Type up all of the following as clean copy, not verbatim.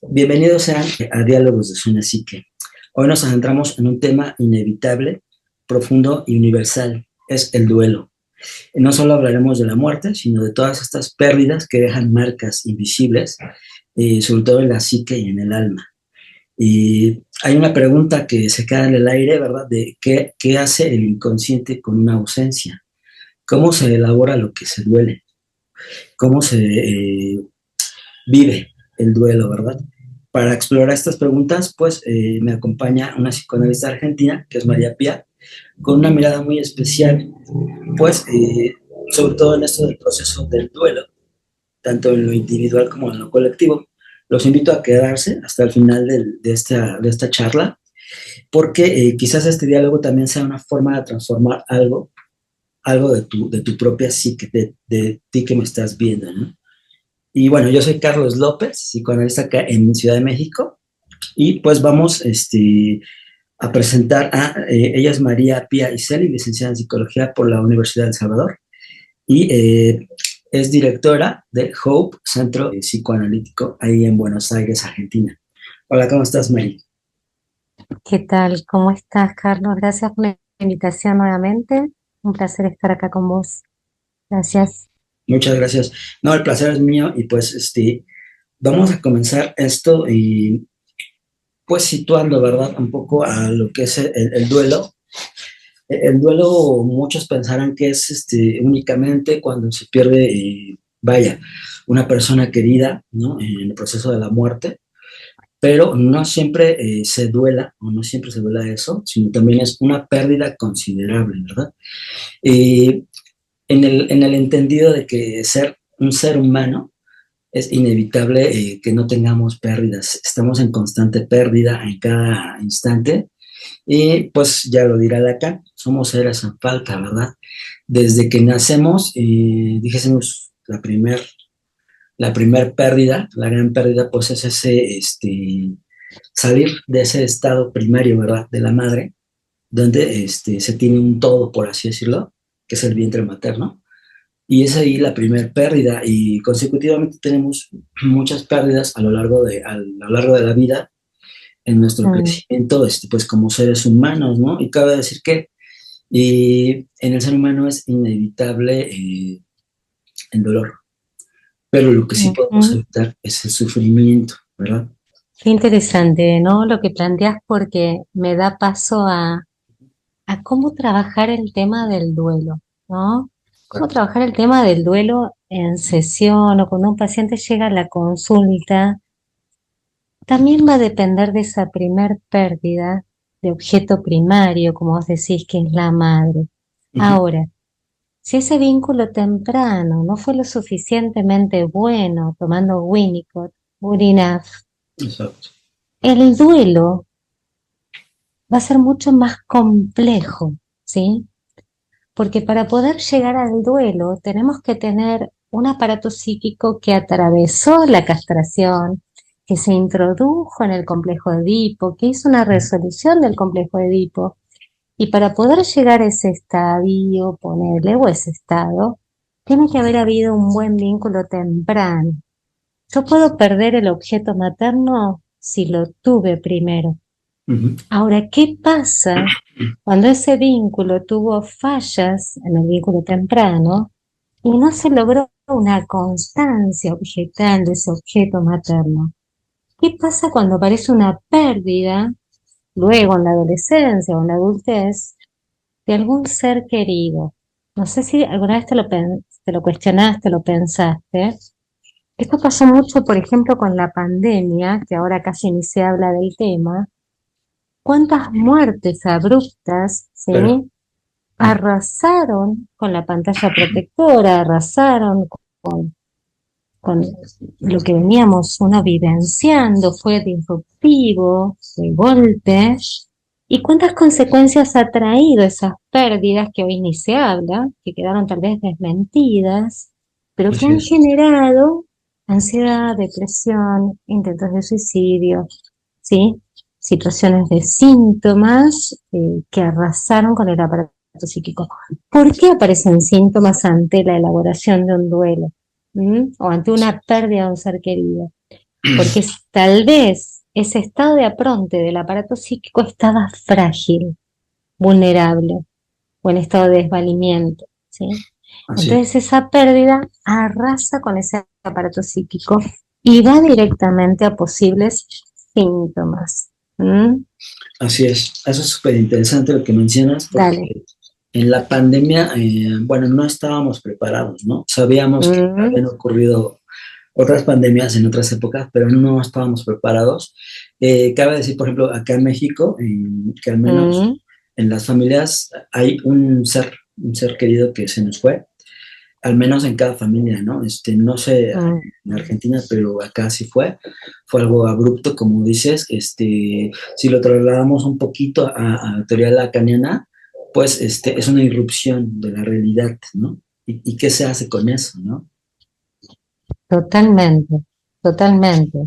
Bienvenidos sean a Diálogos de Suena Psique. Hoy nos adentramos en un tema inevitable, profundo y universal, es el duelo. No solo hablaremos de la muerte, sino de todas estas pérdidas que dejan marcas invisibles, sobre todo en la psique y en el alma. Y hay una pregunta que se queda en el aire, ¿verdad? De qué hace el inconsciente con una ausencia. ¿Cómo se elabora lo que se duele? ¿Cómo se vive el duelo, verdad? Para explorar estas preguntas, pues me acompaña una psicoanalista argentina, que es María Pía, con una mirada muy especial, pues sobre todo en esto del proceso del duelo, tanto en lo individual como en lo colectivo. Los invito a quedarse hasta el final de esta charla, porque quizás este diálogo también sea una forma de transformar algo de tu propia psique, de ti que me estás viendo, ¿no? Y bueno, yo soy Carlos López, psicoanalista acá en Ciudad de México, y pues vamos a presentar ella es María Pía Iseli, licenciada en Psicología por la Universidad de El Salvador, y es directora de Hope, Centro Psicoanalítico, ahí en Buenos Aires, Argentina. Hola, ¿cómo estás, María? ¿Qué tal? ¿Cómo estás, Carlos? Gracias por la invitación nuevamente. Un placer estar acá con vos. Gracias. Muchas gracias. No, el placer es mío, y pues vamos a comenzar esto y pues situando, ¿verdad? Un poco a lo que es el duelo. El duelo, muchos pensarán que es únicamente cuando se pierde, vaya, una persona querida, ¿no? En el proceso de la muerte, pero no siempre se duela, o no siempre se duela eso, sino también es una pérdida considerable, ¿verdad? Eh, en el entendido de que ser un ser humano es inevitable que no tengamos pérdidas, estamos en constante pérdida en cada instante. Y pues ya lo dirá Lacan, somos seres en falta, ¿verdad? Desde que nacemos, dijésemos, la primer pérdida, la gran pérdida, pues es salir de ese estado primario, ¿verdad? De la madre, donde se tiene un todo, por así decirlo, que es el vientre materno. Y es ahí la primer pérdida, y consecutivamente tenemos muchas pérdidas a lo largo de la vida en nuestro Mm, crecimiento, pues como seres humanos, ¿no? Y cabe decir que en el ser humano es inevitable el dolor, pero lo que sí podemos ujú. evitar es el sufrimiento, ¿verdad? Qué interesante, ¿no? Lo que planteas porque me da paso a cómo trabajar el tema del duelo, ¿no? Cómo trabajar el tema del duelo en sesión o cuando un paciente llega a la consulta. También va a depender de esa primer pérdida de objeto primario, como vos decís, que es la madre. Ujú. Ahora, si ese vínculo temprano no fue lo suficientemente bueno, tomando Winnicott, good enough, Exacto. el duelo va a ser mucho más complejo, ¿sí? Porque para poder llegar al duelo tenemos que tener un aparato psíquico que atravesó la castración, que se introdujo en el complejo de Edipo, que hizo una resolución del complejo de Edipo. Y para poder llegar a ese estadio, ponerle, o ese estado, tiene que haber habido un buen vínculo temprano. Yo puedo perder el objeto materno si lo tuve primero. Ujú. Ahora, ¿qué pasa cuando ese vínculo tuvo fallas en el vínculo temprano y no se logró una constancia objetal de ese objeto materno? ¿Qué pasa cuando aparece una pérdida luego en la adolescencia o en la adultez de algún ser querido? No sé si alguna vez te lo cuestionaste, lo pensaste. Esto pasó mucho, por ejemplo, con la pandemia, que ahora casi ni se habla del tema. ¿Cuántas muertes abruptas, Claro. sí, arrasaron con la pantalla protectora, arrasaron con lo que veníamos uno vivenciando, fue disruptivo, de golpe? ¿Y cuántas consecuencias ha traído esas pérdidas que hoy ni se habla, que quedaron tal vez desmentidas, pero que Así han es. generado ansiedad, depresión, intentos de suicidio, ¿sí? Situaciones de síntomas que arrasaron con el aparato psíquico. ¿Por qué aparecen síntomas ante la elaboración de un duelo? ¿Mm? O ante una pérdida de un ser querido? porque tal vez ese estado de apronte del aparato psíquico estaba frágil, vulnerable o en estado de desvalimiento, ¿sí? Así, Entonces esa pérdida arrasa con ese aparato psíquico y va directamente a posibles síntomas. ¿Mm? así es. Eso es súper interesante lo que mencionas, Dale. porque en la pandemia, bueno, no estábamos preparados, ¿no? Sabíamos que Mm, habían ocurrido otras pandemias en otras épocas, pero no estábamos preparados. Cabe decir, por ejemplo, acá en México, que al menos mm, en las familias hay un ser querido que se nos fue, al menos en cada familia, ¿no? No sé mm. en Argentina, pero acá sí fue algo abrupto, como dices, si lo trasladamos un poquito a la teoría lacaniana, pues es una irrupción de la realidad, ¿no? ¿Y qué se hace con eso, no? Totalmente, totalmente.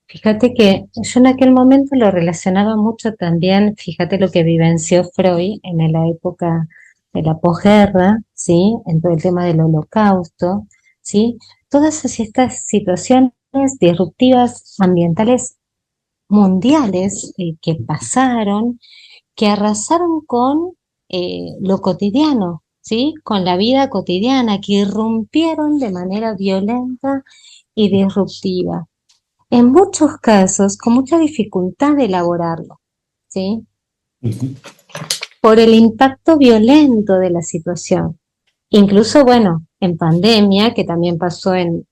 Fíjate que yo en aquel momento lo relacionaba mucho también, fíjate lo que vivenció Freud en la época de la posguerra, ¿sí? En todo el tema del holocausto, ¿sí? Todas estas situaciones disruptivas ambientales mundiales que pasaron, que arrasaron con lo cotidiano, ¿sí? Con la vida cotidiana, que irrumpieron de manera violenta y disruptiva. En muchos casos, con mucha dificultad de elaborarlo, ¿sí? Ujú. Por el impacto violento de la situación. Incluso, bueno, en pandemia, que también pasó en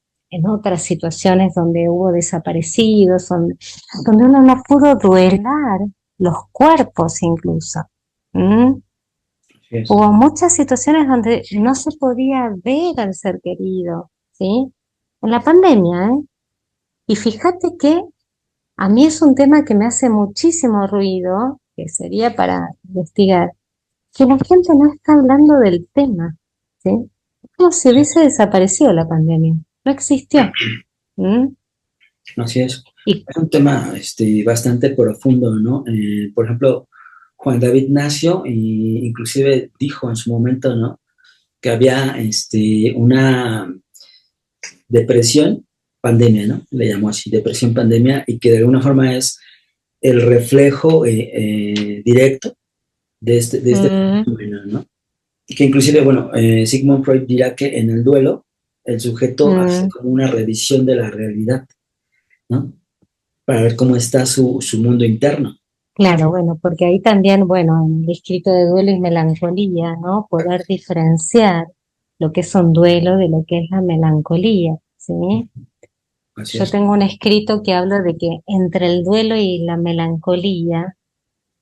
otras situaciones donde hubo desaparecidos, donde uno no pudo duelar los cuerpos incluso. ¿Mm? Así es. Hubo muchas situaciones donde no se podía ver al ser querido, ¿sí? En la pandemia, ¿eh? Y fíjate que a mí es un tema que me hace muchísimo ruido, que sería para investigar, que la gente no está hablando del tema, ¿sí? Es como si hubiese desaparecido la pandemia, no existió. ¿Mm? Así es. Y Es un tema bastante profundo, ¿no? Por ejemplo, Juan David Nacio inclusive dijo en su momento, ¿no? Que había una depresión pandemia, ¿no? Le llamó así, depresión pandemia, y que de alguna forma es el reflejo directo de este mm, fenómeno, ¿no? Y que inclusive, bueno, Sigmund Freud dirá que en el duelo el sujeto hace mm, como una revisión de la realidad, ¿no? Para ver cómo está su mundo interno. claro, bueno, porque ahí también, bueno, en el escrito de duelo y melancolía, ¿no? Poder diferenciar lo que es un duelo de lo que es la melancolía, ¿sí? Así Yo es. tengo un escrito que habla de que entre el duelo y la melancolía,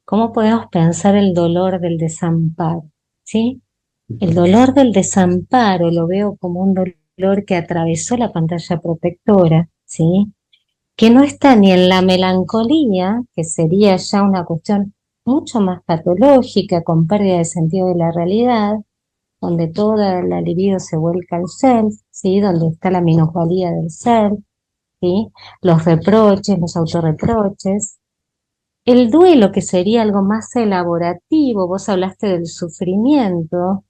¿cómo podemos pensar el dolor del desamparo? ¿Sí? El dolor del desamparo lo veo como un dolor que atravesó la pantalla protectora, ¿sí? Que no está ni en la melancolía, que sería ya una cuestión mucho más patológica, con pérdida de sentido de la realidad, donde toda la libido se vuelca al self, ¿sí? Donde está la minusvalía del self, ¿sí? Los reproches, los autorreproches. El duelo, que sería algo más elaborativo, vos hablaste del sufrimiento,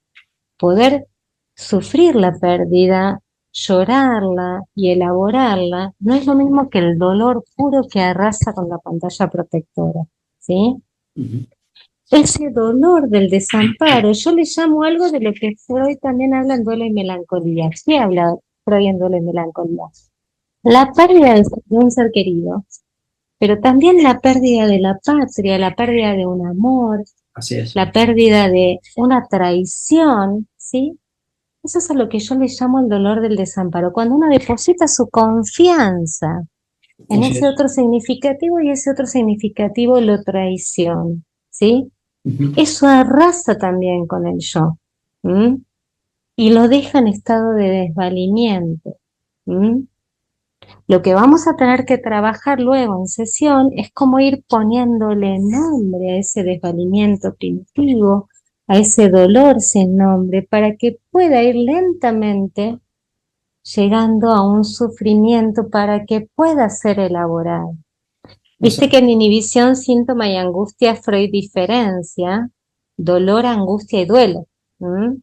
poder sufrir la pérdida, llorarla y elaborarla, no es lo mismo que el dolor puro que arrasa con la pantalla protectora, ¿sí? Ujú. Ese dolor del desamparo, yo le llamo algo de lo que Freud también habla en duelo y melancolía. ¿Qué habla Freud en duelo y melancolía? La pérdida de un ser querido, pero también la pérdida de la patria, la pérdida de un amor, Así es. la pérdida de una traición, ¿sí? Eso es a lo que yo le llamo el dolor del desamparo, cuando uno deposita su confianza en Así ese es. otro significativo y ese otro significativo lo traiciona, ¿sí? Ujú. Eso arrasa también con el yo, ¿m? Y lo deja en estado de desvalimiento. ¿M? Lo que vamos a tener que trabajar luego en sesión es cómo ir poniéndole nombre a ese desvalimiento primitivo, a ese dolor sin nombre, para que pueda ir lentamente llegando a un sufrimiento para que pueda ser elaborado. Viste que Exacto. en inhibición, síntoma y angustia Freud diferencia dolor, angustia y duelo. ¿M?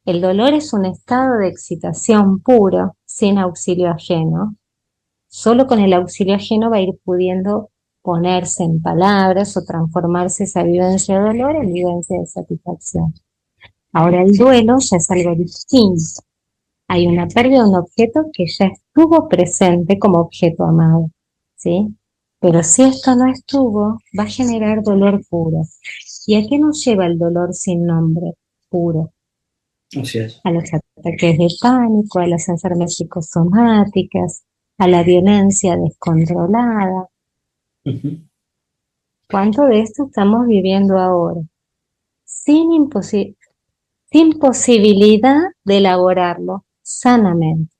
El dolor es un estado de excitación puro, sin auxilio ajeno. Solo con el auxilio ajeno va a ir pudiendo ponerse en palabras o transformarse esa vivencia de dolor en vivencia de satisfacción. Ahora el duelo ya es algo distinto. Hay una pérdida de un objeto que ya estuvo presente como objeto amado, ¿sí? Pero si esto no estuvo, va a generar dolor puro. ¿Y a qué nos lleva el dolor sin nombre puro? Así es. A los ataques de pánico, a las enfermedades psicosomáticas, a la violencia descontrolada. Ujú. ¿Cuánto de esto estamos viviendo ahora? Sin, sin posibilidad de elaborarlo sanamente.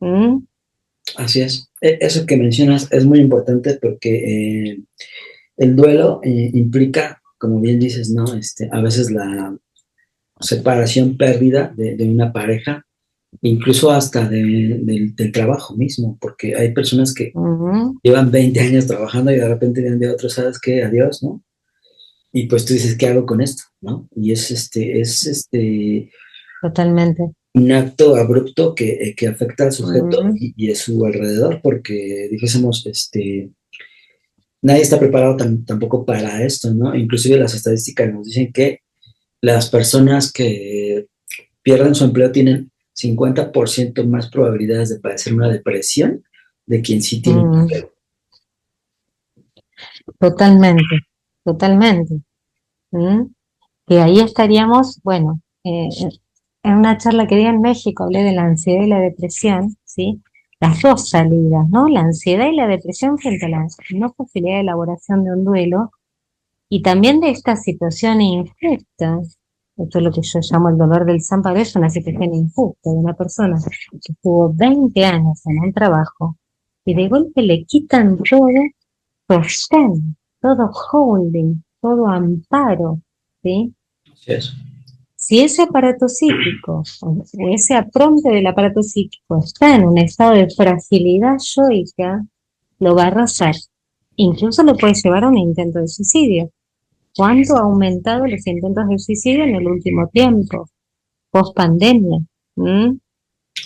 ¿Mm? Así es. Eso que mencionas es muy importante porque el duelo implica, como bien dices, ¿no? A veces la separación, pérdida de una pareja, incluso hasta del trabajo mismo, porque hay personas que Ujú. llevan 20 años trabajando y de repente vienen de otro, ¿sabes qué? Adiós, ¿no? Y pues tú dices, ¿qué hago con esto? ¿No? Y es Totalmente. un acto abrupto que afecta al sujeto Ujú. y a su alrededor, porque dijésemos, nadie está preparado tampoco para esto, ¿no? Inclusive las estadísticas nos dicen que las personas que pierden su empleo tienen 50% más probabilidades de padecer una depresión de quien sí tiene un Mm, empleo. totalmente, totalmente. ¿Mm? Que ahí estaríamos, bueno, en una charla que di en México hablé de la ansiedad y la depresión, ¿sí? Las dos salidas, ¿no? La ansiedad y la depresión frente a la no posibilidad de elaboración de un duelo y también de esta situación injusta. Esto es lo que yo llamo el dolor del zámparo, es una situación injusta de una persona que estuvo 20 años en un trabajo y de golpe le quitan todo sostén, todo holding, todo amparo, ¿sí? Así es. Si ese aparato psíquico o ese apronte del aparato psíquico está en un estado de fragilidad yoica, lo va a arrasar. Incluso lo puede llevar a un intento de suicidio. ¿Cuánto ha aumentado los intentos de suicidio en el último tiempo, post pandemia?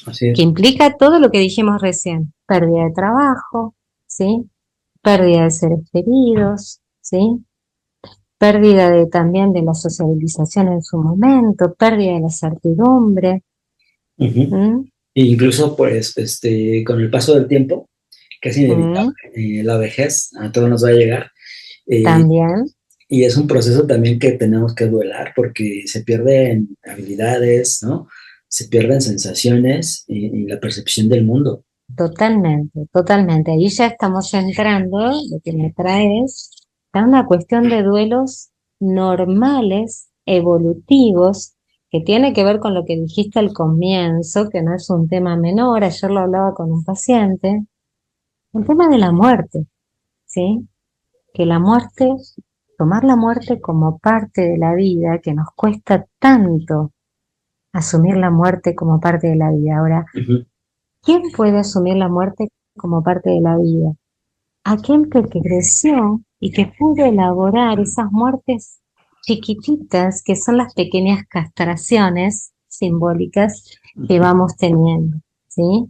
Así Que es. implica todo lo que dijimos recién, pérdida de trabajo, ¿sí? Pérdida de seres queridos, ¿sí? Pérdida de, también de la sociabilización en su momento, pérdida de la certidumbre. Ujú. ¿Mm? E incluso, pues, con el paso del tiempo, que es inevitable, ¿Mm? la vejez a todos nos va a llegar. eh, También, y es un proceso también que tenemos que duelar porque se pierden habilidades, ¿no? Se pierden sensaciones y la percepción del mundo. totalmente, totalmente. Ahí ya estamos entrando, lo que me traes, a una cuestión de duelos normales, evolutivos, que tiene que ver con lo que dijiste al comienzo, que no es un tema menor. Ayer lo hablaba con un paciente, el tema de la muerte, ¿sí? Que la muerte, tomar la muerte como parte de la vida, que nos cuesta tanto asumir la muerte como parte de la vida. Ahora, Ujú. ¿quién puede asumir la muerte como parte de la vida? Aquel que creció y que pudo elaborar esas muertes chiquititas, que son las pequeñas castraciones simbólicas que vamos teniendo, ¿sí?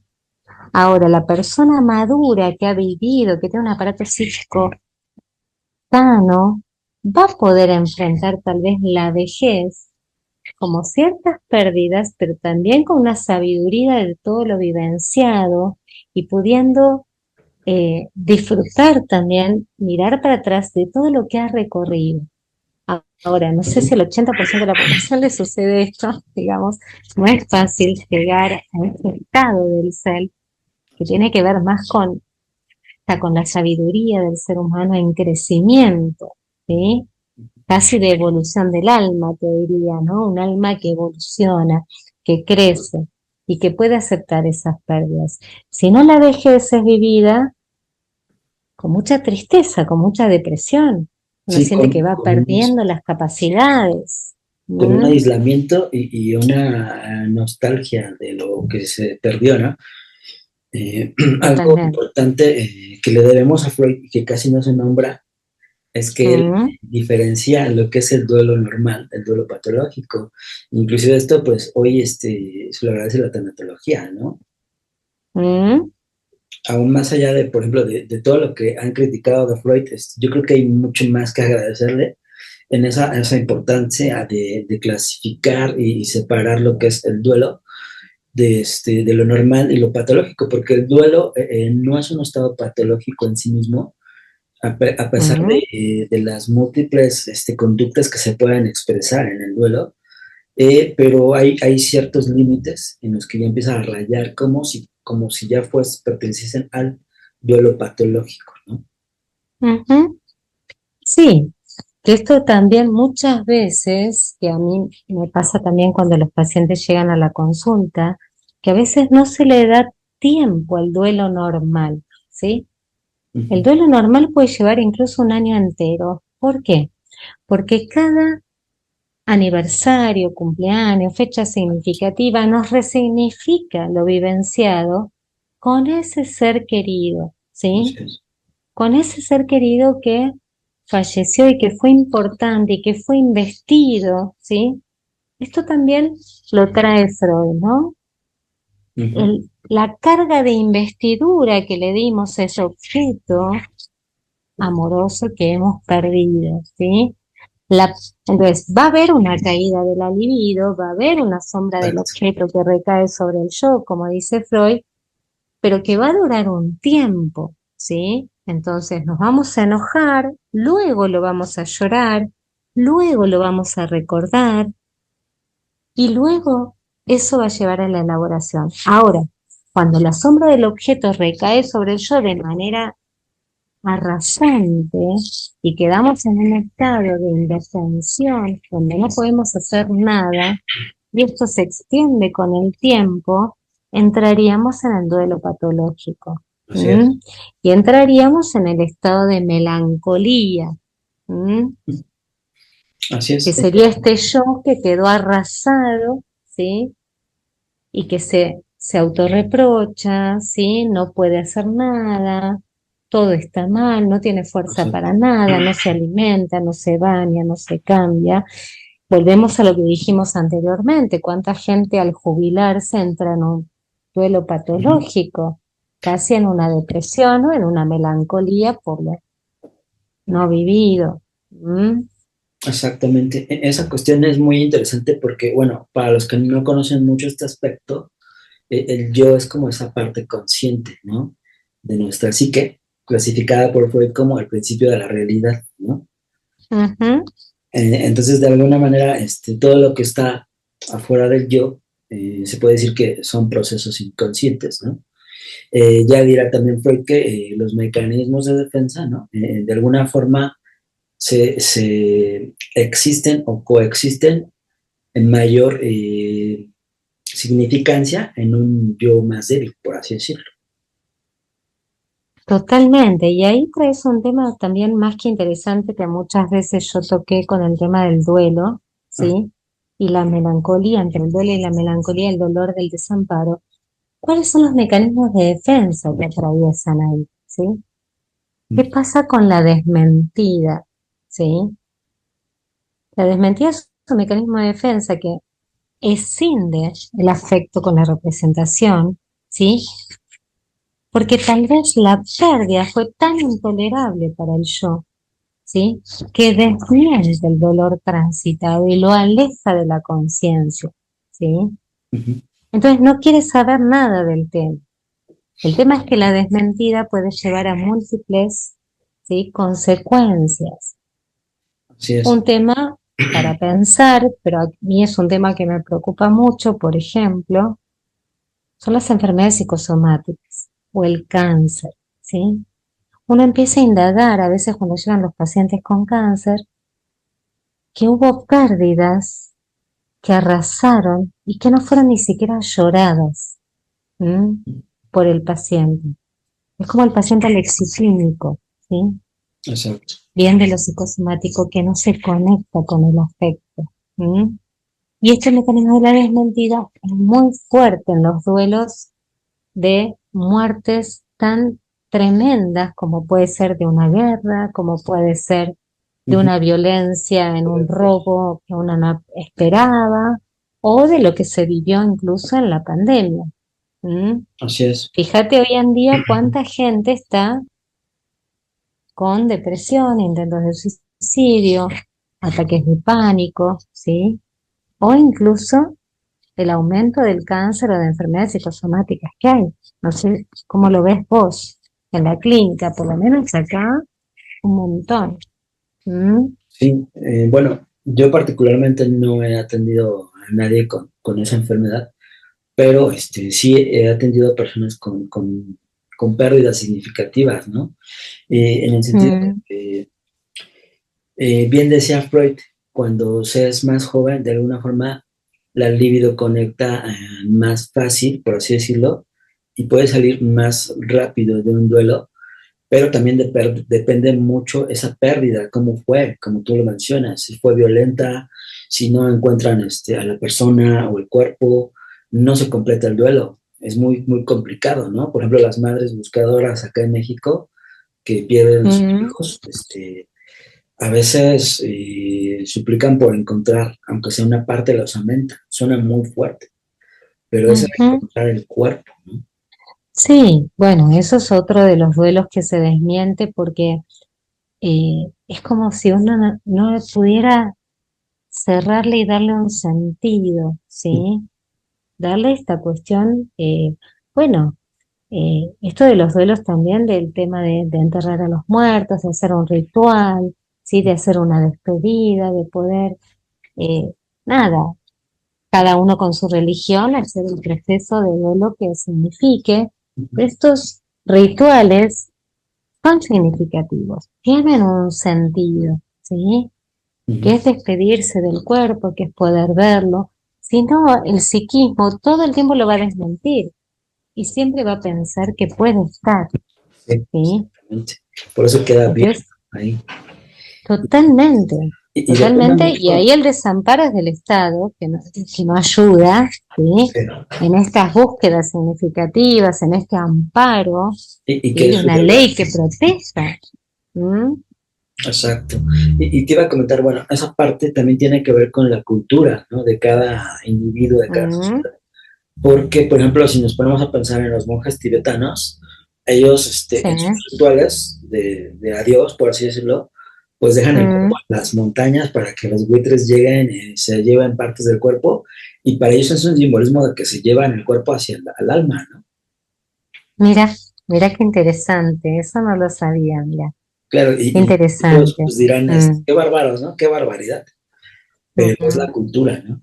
Ahora, la persona madura que ha vivido, que tiene un aparato psíquico sano, va a poder enfrentar tal vez la vejez como ciertas pérdidas, pero también con una sabiduría de todo lo vivenciado y pudiendo disfrutar también, mirar para atrás de todo lo que ha recorrido. Ahora, no sé si al 80% de la población le sucede esto, digamos, no es fácil llegar a este estado del ser que tiene que ver más con la sabiduría del ser humano en crecimiento, ¿sí? Casi de evolución del alma, te diría, ¿no? Un alma que evoluciona, que crece y que puede aceptar esas pérdidas. Si no, la vejez es vivida con mucha tristeza, con mucha depresión. Uno Sí, siente que va perdiendo las capacidades. con un ¿Mm? aislamiento y una nostalgia de lo que se perdió, ¿no? Algo Totalmente. importante que le debemos a Freud y que casi no se nombra es que él ¿Mm? diferencia lo que es el duelo normal, el duelo patológico. Inclusive esto, pues hoy se lo agradece la tanatología, ¿no? ¿Mm? aún más allá de, por ejemplo, de todo lo que han criticado de Freud, yo creo que hay mucho más que agradecerle en esa importancia de clasificar y separar lo que es el duelo de lo normal y lo patológico, porque el duelo no es un estado patológico en sí mismo, a pesar Mm, de las múltiples conductas que se puedan expresar en el duelo, pero hay ciertos límites en los que ya empieza a rayar como si ya perteneciesen al duelo patológico, ¿no? ujú. Sí, que esto también muchas veces, que a mí me pasa también cuando los pacientes llegan a la consulta, que a veces no se le da tiempo al duelo normal, ¿sí? El Ujú. duelo normal puede llevar incluso un año entero. ¿Por qué? Porque cada aniversario, cumpleaños, fecha significativa nos resignifica lo vivenciado con ese ser querido, Así ¿sí? es. Con ese ser querido que falleció y que fue importante y que fue investido, ¿sí? Esto también lo trae Freud, ¿no? Ujú. La carga de investidura que le dimos a ese objeto amoroso que hemos perdido, ¿sí? La, entonces, va a haber una caída de la libido, va a haber una sombra del Exacto. objeto que recae sobre el yo, como dice Freud, pero que va a durar un tiempo, ¿sí? Entonces nos vamos a enojar, luego lo vamos a llorar, luego lo vamos a recordar y luego eso va a llevar a la elaboración. Ahora, cuando la sombra del objeto recae sobre el yo de manera arrasante y quedamos en un estado de indefensión donde no podemos hacer nada y esto se extiende con el tiempo, entraríamos en el duelo patológico. Así es. ¿M? Y entraríamos en el estado de melancolía, ¿m? Así Que es. sería este yo que quedó arrasado, ¿sí? Y que se autorreprocha, ¿sí? No puede hacer nada, todo está mal, no tiene fuerza Exacto. para nada, no se alimenta, no se baña, no se cambia. Volvemos a lo que dijimos anteriormente, cuánta gente al jubilarse entra en un duelo Ujú. patológico, casi en una depresión o en una melancolía por lo no vivido. ¿M? Exactamente. Esa cuestión es muy interesante porque, bueno, para los que no conocen mucho este aspecto, el yo es como esa parte consciente, ¿no? De nuestra psique, clasificada por Freud como el principio de la realidad, ¿no? Ujú. Entonces, de alguna manera, todo lo que está afuera del yo, se puede decir que son procesos inconscientes, ¿no? Ya dirá también Freud que los mecanismos de defensa, ¿no? De alguna forma se existen o coexisten en mayor significancia en un yo más débil, por así decirlo. Totalmente, y ahí traes un tema también más que interesante que muchas veces yo toqué con el tema del duelo, Ah, ¿sí? Y la melancolía, entre el duelo y la melancolía, el dolor del desamparo. ¿Cuáles son los mecanismos de defensa que atraviesan ahí, ¿sí? ¿Qué mm, pasa con la desmentida, ¿sí? La desmentida es un mecanismo de defensa que escinde el afecto con la representación, ¿sí? Porque tal vez la pérdida fue tan intolerable para el yo, ¿sí? Que desmiente el dolor transitado y lo aleja de la conciencia, ¿sí? ujú. Entonces no quiere saber nada del tema. El tema es que la desmentida puede llevar a múltiples, ¿sí? Consecuencias. Así es. Un tema para pensar, pero a mí es un tema que me preocupa mucho, por ejemplo, son las enfermedades psicosomáticas o el cáncer, ¿sí? Uno empieza a indagar, a veces cuando llegan los pacientes con cáncer, que hubo pérdidas que arrasaron y que no fueron ni siquiera lloradas, ¿m? Por el paciente. Es como el paciente alexiclínico, ¿sí? Exacto. Bien de lo psicosomático que no se conecta con el afecto. ¿M? Y este mecanismo de la desmentida es muy fuerte en los duelos de muertes tan tremendas como puede ser de una guerra, como puede ser de Ujú. una violencia en un robo que uno no esperaba, o de lo que se vivió incluso en la pandemia. ¿Mm? Así es. Fíjate hoy en día cuánta gente está con depresión, intentos de suicidio, ataques de pánico, ¿sí? O incluso el aumento del cáncer o de enfermedades psicosomáticas que hay. No sé cómo lo ves vos en la clínica, por lo menos acá, un montón. ¿Mm? Sí, bueno, yo particularmente no he atendido a nadie con esa enfermedad, pero sí he atendido a personas con pérdidas significativas, ¿no? En el sentido de Mm, que, bien decía Freud, cuando se es más joven, de alguna forma la libido conecta más fácil, por así decirlo, y puede salir más rápido de un duelo, pero también depende mucho esa pérdida, cómo fue, como tú lo mencionas, si fue violenta, si no encuentran a la persona o el cuerpo, no se completa el duelo. Es muy, muy complicado, ¿no? Por ejemplo, las madres buscadoras acá en México que pierden a sus mm, hijos, a veces suplican por encontrar, aunque sea una parte de la osamenta. Suena muy fuerte, pero es ujú. encontrar el cuerpo, ¿no? Sí, bueno, eso es otro de los duelos que se desmiente porque es como si uno no pudiera cerrarle y darle un sentido, ¿sí? Darle esta cuestión, bueno, esto de los duelos también, del tema de enterrar a los muertos, de hacer un ritual, ¿sí? De hacer una despedida, de poder, eh, nada, cada uno con su religión, hacer el proceso de duelo que signifique. Estos rituales son significativos, tienen un sentido, ¿sí? Que Ujú. es despedirse del cuerpo, que es poder verlo. Si no, el psiquismo todo el tiempo lo va a desmentir y siempre va a pensar que puede estar, Sí, ¿sí? exactamente. Por eso queda bien Entonces, ahí. totalmente, Y depende totalmente, y mucho, ahí el desamparo es del Estado, que no ayuda, ¿sí? sí, En estas búsquedas significativas, en este amparo, y que ¿sí? De su una deber, ley que proteja. ¿Mm? exacto. Y te iba a comentar, bueno, esa parte también tiene que ver con la cultura, ¿no? De cada individuo, de cada ¿Mm? sociedad. Porque, por ejemplo, si nos ponemos a pensar en los monjes tibetanos, ellos, Sí. en sus rituales de adiós, por así decirlo, pues dejan el ¿Mm? cuerpo en las montañas para que los buitres lleguen y se lleven partes del cuerpo, y para ellos es un simbolismo de que se llevan el cuerpo hacia el alma, ¿no? Mira, mira qué interesante, eso no lo sabía, mira, Claro, qué y muchos interesante. pues dirán, Mm, qué bárbaros, ¿no? Qué barbaridad, pero es la mm, cultura, ¿no?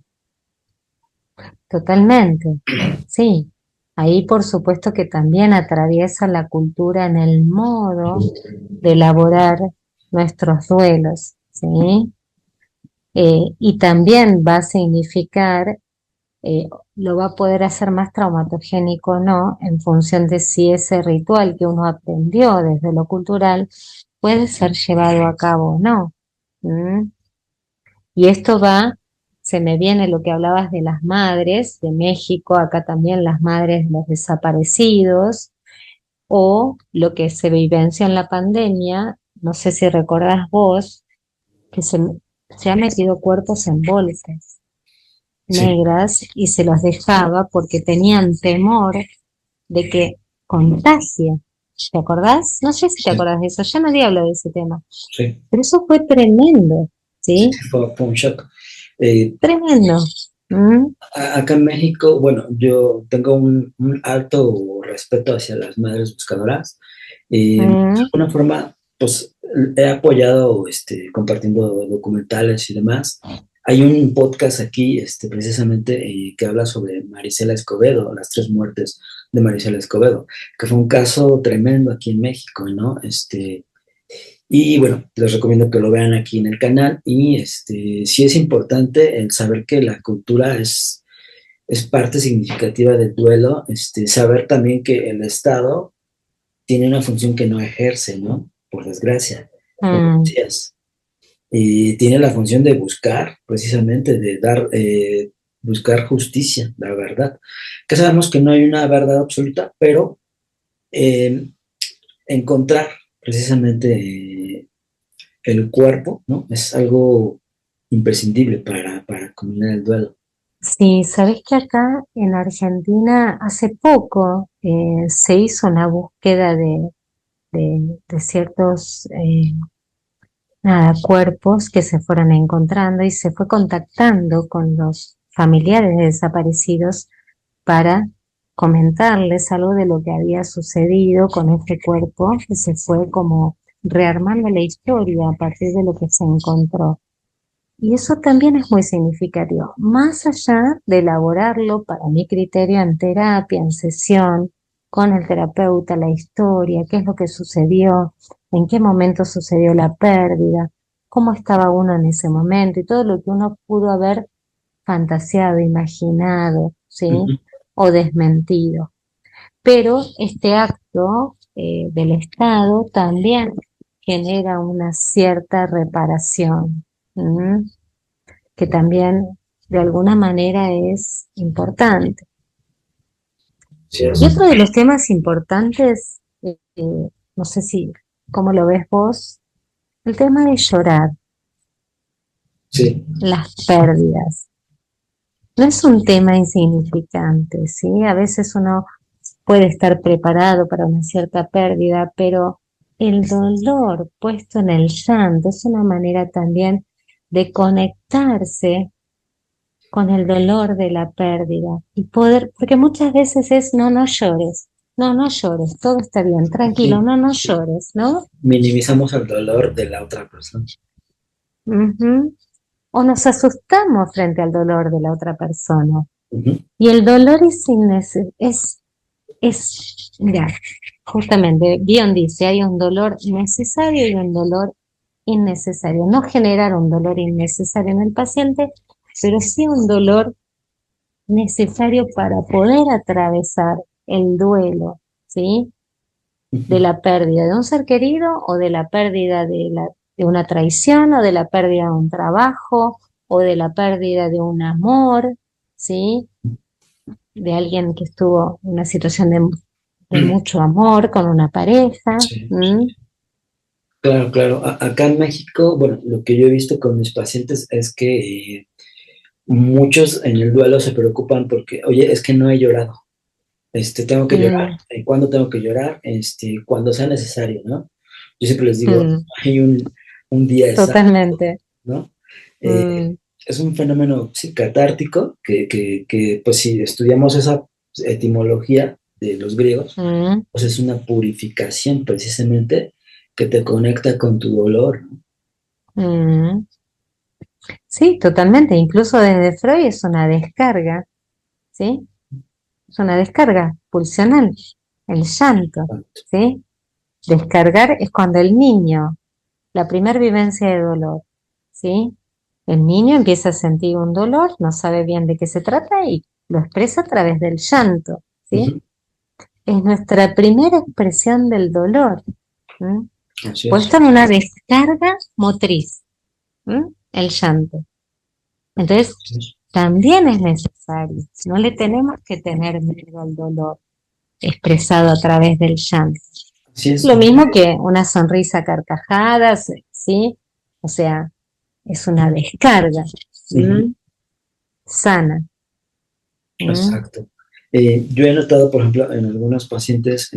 totalmente, sí. Ahí por supuesto que también atraviesa la cultura en el modo de elaborar nuestros duelos, ¿sí? Y también va a significar, eh, lo va a poder hacer más traumatogénico o no, en función de si ese ritual que uno aprendió desde lo cultural puede ser llevado a cabo o no. ¿Mm? Y esto va, se me viene lo que hablabas de las madres de México, acá también las madres de los desaparecidos, o lo que se vivenció en la pandemia, no sé si recordás vos, que se han metido cuerpos en bolsas Sí, negras y se los dejaba porque tenían temor de que contagie. ¿Te acordás? No sé si te sí, acordás de eso, ya nadie habla de ese tema, sí, pero eso fue tremendo, sí, ¿sí? fue un shock. Eh, Tremendo. ¿Mm? Acá en México, bueno, yo tengo un alto respeto hacia las madres buscadoras. De Mm, alguna forma, pues he apoyado compartiendo documentales y demás. Hay un podcast aquí, precisamente, que habla sobre Marisela Escobedo, las tres muertes de Marisela Escobedo, que fue un caso tremendo aquí en México, ¿no? Y bueno, les recomiendo que lo vean aquí en el canal. Y sí es importante el saber que la cultura es parte significativa del duelo, saber también que el Estado tiene una función que no ejerce, ¿no? Por desgracia, como mm, decías. Y tiene la función de buscar, precisamente, de dar, buscar justicia, la verdad. Que sabemos que no hay una verdad absoluta, pero eh, encontrar precisamente el cuerpo, ¿no? Es algo imprescindible para culminar el duelo. Sí, sabés que acá en Argentina hace poco se hizo una búsqueda de ciertos cuerpos que se fueron encontrando y se fue contactando con los familiares de desaparecidos para comentarles algo de lo que había sucedido con este cuerpo, que se fue como rearmando la historia a partir de lo que se encontró. Y eso también es muy significativo, más allá de elaborarlo para mi criterio en terapia, en sesión, con el terapeuta, la historia, qué es lo que sucedió, en qué momento sucedió la pérdida, cómo estaba uno en ese momento y todo lo que uno pudo haber fantaseado, imaginado, ¿sí? Ujú. O desmentido. Pero este acto del Estado también genera una cierta reparación. ¿M? Que también de alguna manera es importante. Sí, Y otro de los temas importantes, no sé si, cómo lo ves vos, el tema de llorar, sí, las pérdidas. No es un tema insignificante, ¿sí? A veces uno puede estar preparado para una cierta pérdida, pero el dolor puesto en el llanto es una manera también de conectarse con el dolor de la pérdida y poder, porque muchas veces es, no, no llores, no, no llores, todo está bien, tranquilo, sí. no, no llores, ¿no? Minimizamos el dolor de la otra persona. Ujú. O nos asustamos frente al dolor de la otra persona. Ujú. Y el dolor es mira, justamente, Bion dice, hay un dolor necesario y un dolor innecesario. No generar un dolor innecesario en el paciente, pero sí un dolor necesario para poder atravesar el duelo, ¿sí? De Ujú. la pérdida de un ser querido o de la pérdida de una traición o de la pérdida de un trabajo o de la pérdida de un amor, ¿sí? De alguien que estuvo en una situación de mucho amor con una pareja. Sí. ¿M? Claro, claro. Acá en México, bueno, lo que yo he visto con mis pacientes es que muchos en el duelo se preocupan porque, oye, es que no he llorado. Tengo que llorar. Mm, ¿Cuándo tengo que llorar? Cuando sea necesario, ¿no? Yo siempre les digo, mm, hay un día exacto, totalmente. ¿no? Eh, Mm, es un fenómeno sí, catártico que, pues si estudiamos esa etimología de los griegos, mm, pues es una purificación precisamente que te conecta con tu dolor, ¿no? mm. Sí, totalmente. Incluso desde Freud es una descarga, ¿sí? Es una descarga pulsional, el llanto, ¿sí? Descargar es cuando el niño, la primera vivencia de dolor, ¿sí? El niño empieza a sentir un dolor, no sabe bien de qué se trata y lo expresa a través del llanto, ¿sí? Ujú. Es nuestra primera expresión del dolor, ¿m? Así es. Puesto en una descarga motriz, ¿m? El llanto. Entonces, Así es. también es necesario, no le tenemos que tener miedo al dolor expresado a través del llanto. Así es. Lo mismo que una sonrisa carcajada, ¿sí? O sea, es una descarga, Ujú. ¿m? Sana. ¿M? Exacto. Yo he notado, por ejemplo, en algunos pacientes,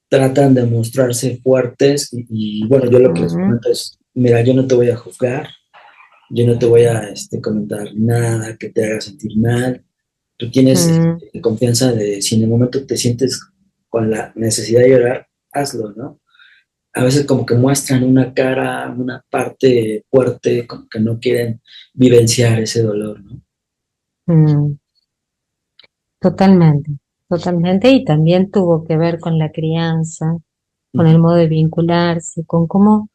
tratan de mostrarse fuertes y, bueno, yo lo que les ¿M? comento es, mira, yo no te voy a juzgar, yo no te voy a comentar nada que te haga sentir mal. Tú tienes ¿M? confianza de si en el momento te sientes con la necesidad de llorar, hazlo, ¿no? A veces como que muestran una cara, una parte fuerte, como que no quieren vivenciar ese dolor, ¿no? ¿M? Totalmente, totalmente. Y también tuvo que ver con la crianza, con el Ujú. modo de vincularse, con cómo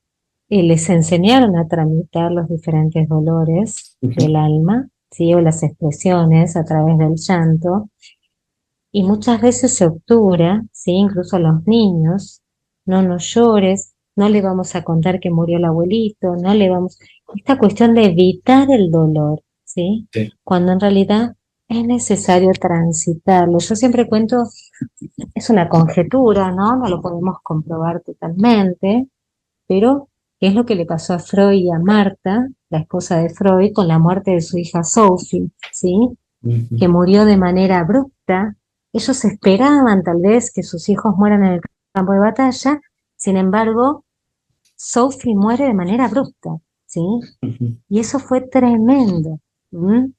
les enseñaron a tramitar los diferentes dolores Ujú. del alma, ¿sí? O las expresiones a través del llanto. Y muchas veces se obtura, ¿sí? Incluso a los niños, no nos llores, no le vamos a contar que murió el abuelito, no le vamos... Esta cuestión de evitar el dolor, ¿sí? Sí. Cuando en realidad es necesario transitarlo. Yo siempre cuento, es una conjetura, ¿no? No lo podemos comprobar totalmente, pero ¿qué es lo que le pasó a Freud y a Marta, la esposa de Freud, con la muerte de su hija Sophie, ¿sí? Ujú. Que murió de manera abrupta. Ellos esperaban tal vez que sus hijos mueran en el campo de batalla, sin embargo, Sophie muere de manera abrupta, ¿sí? Ujú. Y eso fue tremendo. ¿Mm?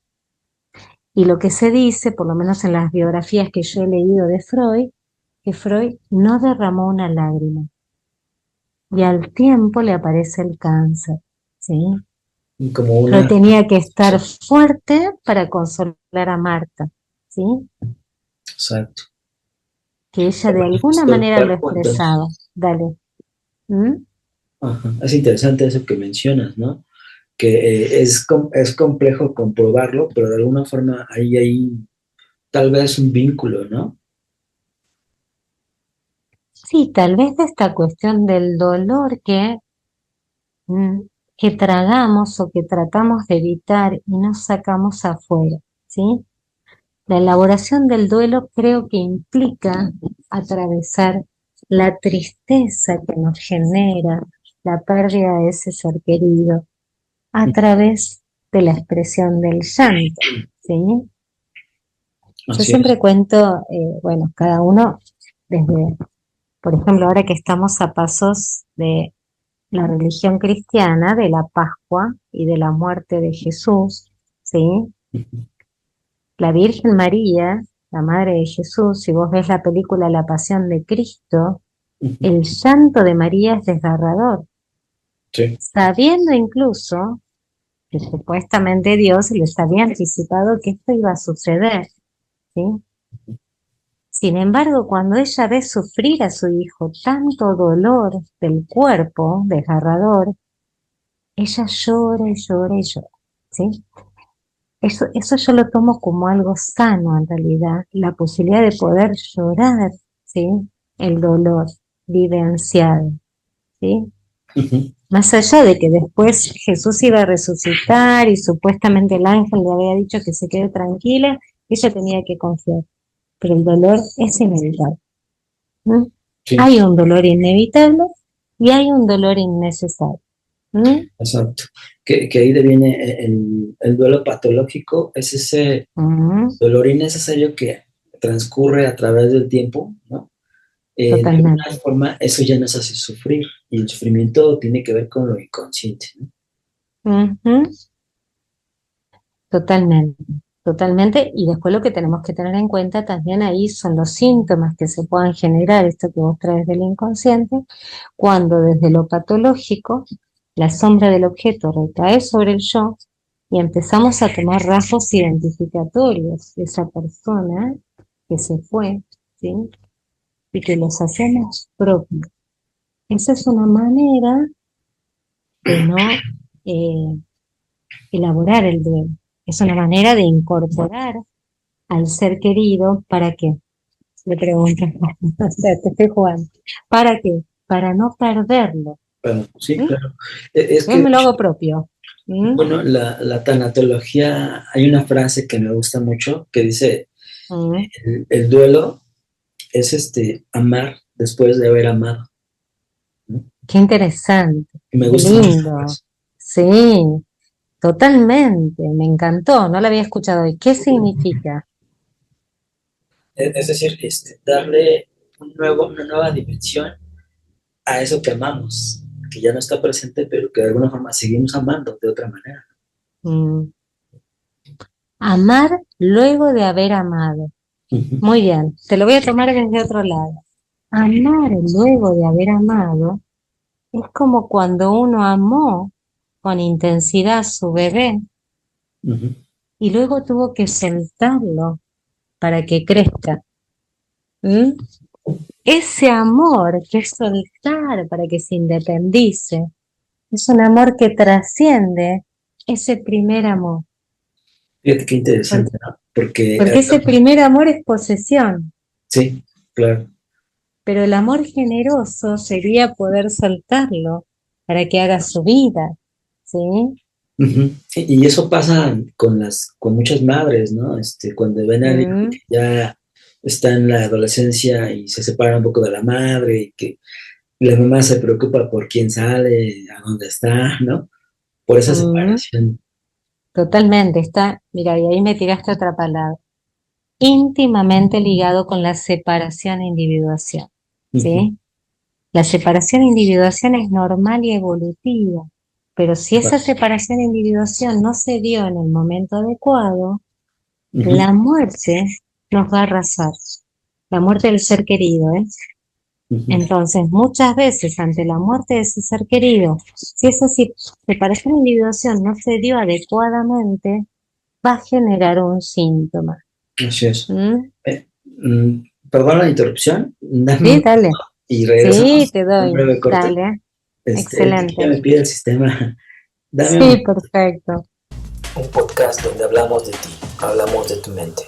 Y lo que se dice, por lo menos en las biografías que yo he leído de Freud, que Freud no derramó una lágrima. Y al tiempo le aparece el cáncer, ¿sí? Y como Freud una... tenía que estar fuerte para consolar a Marta, ¿sí? Exacto. Que ella de alguna Manifestó el manera lo cuerpo, entonces. expresaba. Dale. ¿Mm? Ajá. Es interesante eso que mencionas, ¿no? Que es complejo comprobarlo, pero de alguna forma hay tal vez un vínculo, ¿no? Sí, tal vez de esta cuestión del dolor mm, que tragamos o que tratamos de evitar y no sacamos afuera, ¿sí? La elaboración del duelo creo que implica atravesar la tristeza que nos genera la pérdida de ese ser querido a través de la expresión del llanto, ¿sí? Yo Así es. siempre cuento, bueno, cada uno desde, por ejemplo, ahora que estamos a pasos de la religión cristiana, de la Pascua y de la muerte de Jesús, ¿sí? La Virgen María, la Madre de Jesús, si vos ves la película La Pasión de Cristo, Ujú. el llanto de María es desgarrador, Sí. sabiendo incluso que supuestamente Dios les había anticipado que esto iba a suceder, ¿sí? Sin embargo, cuando ella ve sufrir a su hijo tanto dolor del cuerpo desgarrador, ella llora y llora y llora, ¿sí? Eso yo lo tomo como algo sano en realidad, la posibilidad de poder llorar, ¿sí? El dolor vivenciado, ¿sí? Ujú. Más allá de que después Jesús iba a resucitar y supuestamente el ángel le había dicho que se quede tranquila, ella tenía que confiar, pero el dolor es inevitable. ¿Mm? Sí, Hay un dolor inevitable y hay un dolor innecesario. ¿Mm? exacto. Que ahí deviene el duelo patológico, es ese Mm, dolor innecesario que transcurre a través del tiempo, ¿no? De alguna totalmente. forma, eso ya nos hace sufrir y el sufrimiento tiene que ver con lo inconsciente, ¿no? Ujú. Totalmente, totalmente. Y después lo que tenemos que tener en cuenta también ahí son los síntomas que se puedan generar, esto que vos traes del inconsciente, cuando desde lo patológico la sombra del objeto recae sobre el yo y empezamos a tomar rasgos identificatorios de esa persona que se fue, ¿sí? Y que los hacemos propios. Esa es una manera de no eh, elaborar el duelo. Es una manera de incorporar al ser querido, ¿para qué? Le preguntas, o sea, te estoy jugando. ¿Para qué? Para no perderlo. Bueno, sí, ¿Mm? claro. Es Yo que, me lo hago propio. ¿Mm? bueno, la tanatología, hay una frase que me gusta mucho que dice, ¿Mm? el duelo es amar después de haber amado, ¿no? Qué interesante, Y me qué gusta mucho esa lindo. frase. Sí, totalmente, me encantó, no la había escuchado hoy. ¿Qué significa? Es decir, darle una nueva dimensión a eso que amamos, que ya no está presente, pero que de alguna forma seguimos amando de otra manera. Mm, amar luego de haber amado. Ujú. Muy bien, te lo voy a tomar desde otro lado. Amar luego de haber amado es como cuando uno amó con intensidad a su bebé Ujú. y luego tuvo que soltarlo para que crezca. ¿Mm? Ese amor que es soltar para que se independice, es un amor que trasciende ese primer amor. Fíjate qué Porque, interesante, ¿no? Porque, porque ese primer amor es posesión, sí, claro. pero el amor generoso sería poder soltarlo para que haga su vida, ¿sí? Ujú. Y eso pasa con muchas madres, ¿no? Cuando ven a alguien Mm, que ya está en la adolescencia y se separa un poco de la madre y que la mamá se preocupa por quién sale, a dónde está, ¿no? por esa Mm, separación. totalmente, está, mira, y ahí me tiraste otra palabra, íntimamente ligado con la separación e individuación, Ujú. ¿sí? La separación e individuación es normal y evolutiva, pero si esa separación e individuación no se dio en el momento adecuado, Ujú, la muerte nos va a arrasar, la muerte del ser querido, ¿eh? ujú. Entonces, muchas veces ante la muerte de ese ser querido, si esa separación e individuación no se dio adecuadamente, va a generar un síntoma. Así es. ¿Mm? Perdón la interrupción, dame un Sí, dale. y Sí, regresamos te a un doy. breve corte. Dale. Aquí ya Excelente. me pide el sistema. Dame Sí, perfecto. un podcast donde hablamos de ti, hablamos de tu mente.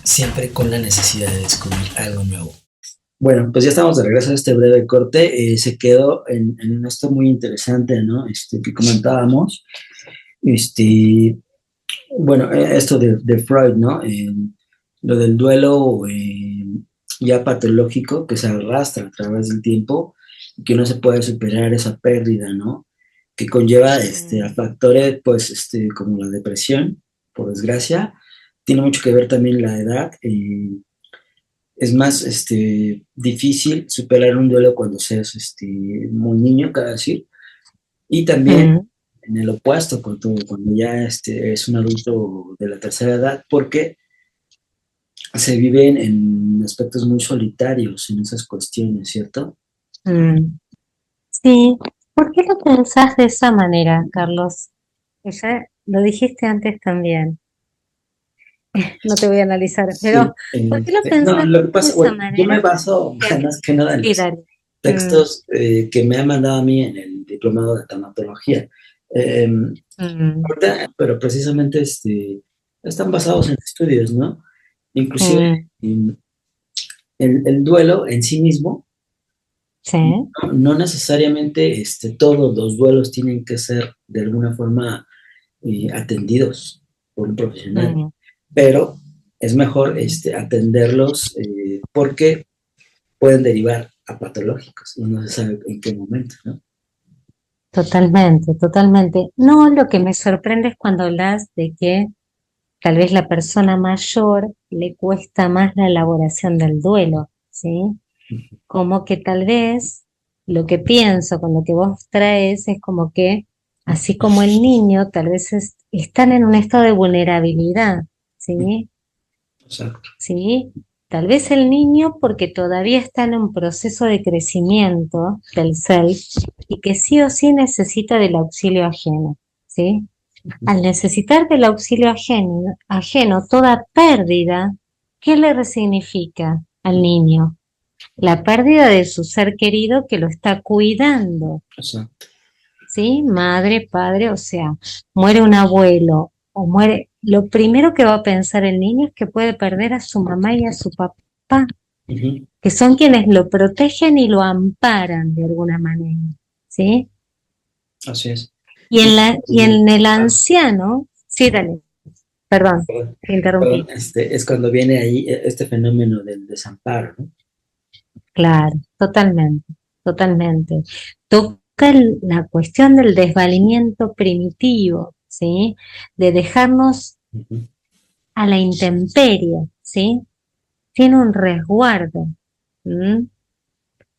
Siempre con la necesidad de descubrir algo nuevo. Bueno, pues ya estamos de regreso a este breve corte. Se quedó en esto muy interesante, ¿no? Que comentábamos. Este, bueno, esto de Freud, ¿no? Lo del duelo ya patológico que se arrastra a través del tiempo y que no se puede superar esa pérdida, ¿no? Que conlleva a Mm, factores, pues, como la depresión, por desgracia. Tiene mucho que ver también la edad. Es más difícil superar un duelo cuando seas muy niño, cada decir. Y también mm, en el opuesto, cuando ya es un adulto de la tercera edad, porque se viven en aspectos muy solitarios en esas cuestiones, ¿cierto? mm. Sí, ¿por qué lo pensás de esa manera, Carlos? Ya lo dijiste antes también, no te voy a analizar, pero Sí, ¿por qué lo no, pensás lo que de pasa, esa bueno, yo me manera? baso Sí, más que nada en sí, los dale. Mm, textos que me han mandado a mí en el diplomado de tanatología. Eh, mm, pero precisamente están basados en estudios, ¿no? Inclusive mm, en el duelo en sí mismo, sí, no necesariamente todos los duelos tienen que ser de alguna forma atendidos por un profesional, mm, pero es mejor atenderlos porque pueden derivar a patológicos y no se sabe en qué momento, ¿no? totalmente, totalmente. No, lo que me sorprende es cuando hablas de que tal vez la persona mayor le cuesta más la elaboración del duelo, ¿sí? Como que tal vez lo que pienso con lo que vos traes es como que, así como el niño, tal vez están en un estado de vulnerabilidad, ¿sí? Exacto. ¿Sí? Tal vez el niño porque todavía está en un proceso de crecimiento del self y que sí o sí necesita del auxilio ajeno, ¿sí? Al necesitar del auxilio ajeno toda pérdida, ¿qué le resignifica al niño? La pérdida de su ser querido que lo está cuidando, Exacto. ¿sí? Madre, padre, o sea, muere un abuelo o muere, lo primero que va a pensar el niño es que puede perder a su mamá y a su papá, Ujú. que son quienes lo protegen y lo amparan de alguna manera, ¿sí? Así es. Y Y, en el anciano, sí, dale, perdón, perdón, te interrumpí. es cuando viene ahí este fenómeno del desamparo, ¿no? Claro, totalmente, totalmente. Toca la cuestión del desvalimiento primitivo, ¿sí? De dejarnos Ujú. a la intemperie, ¿sí? Tiene un resguardo, ¿m?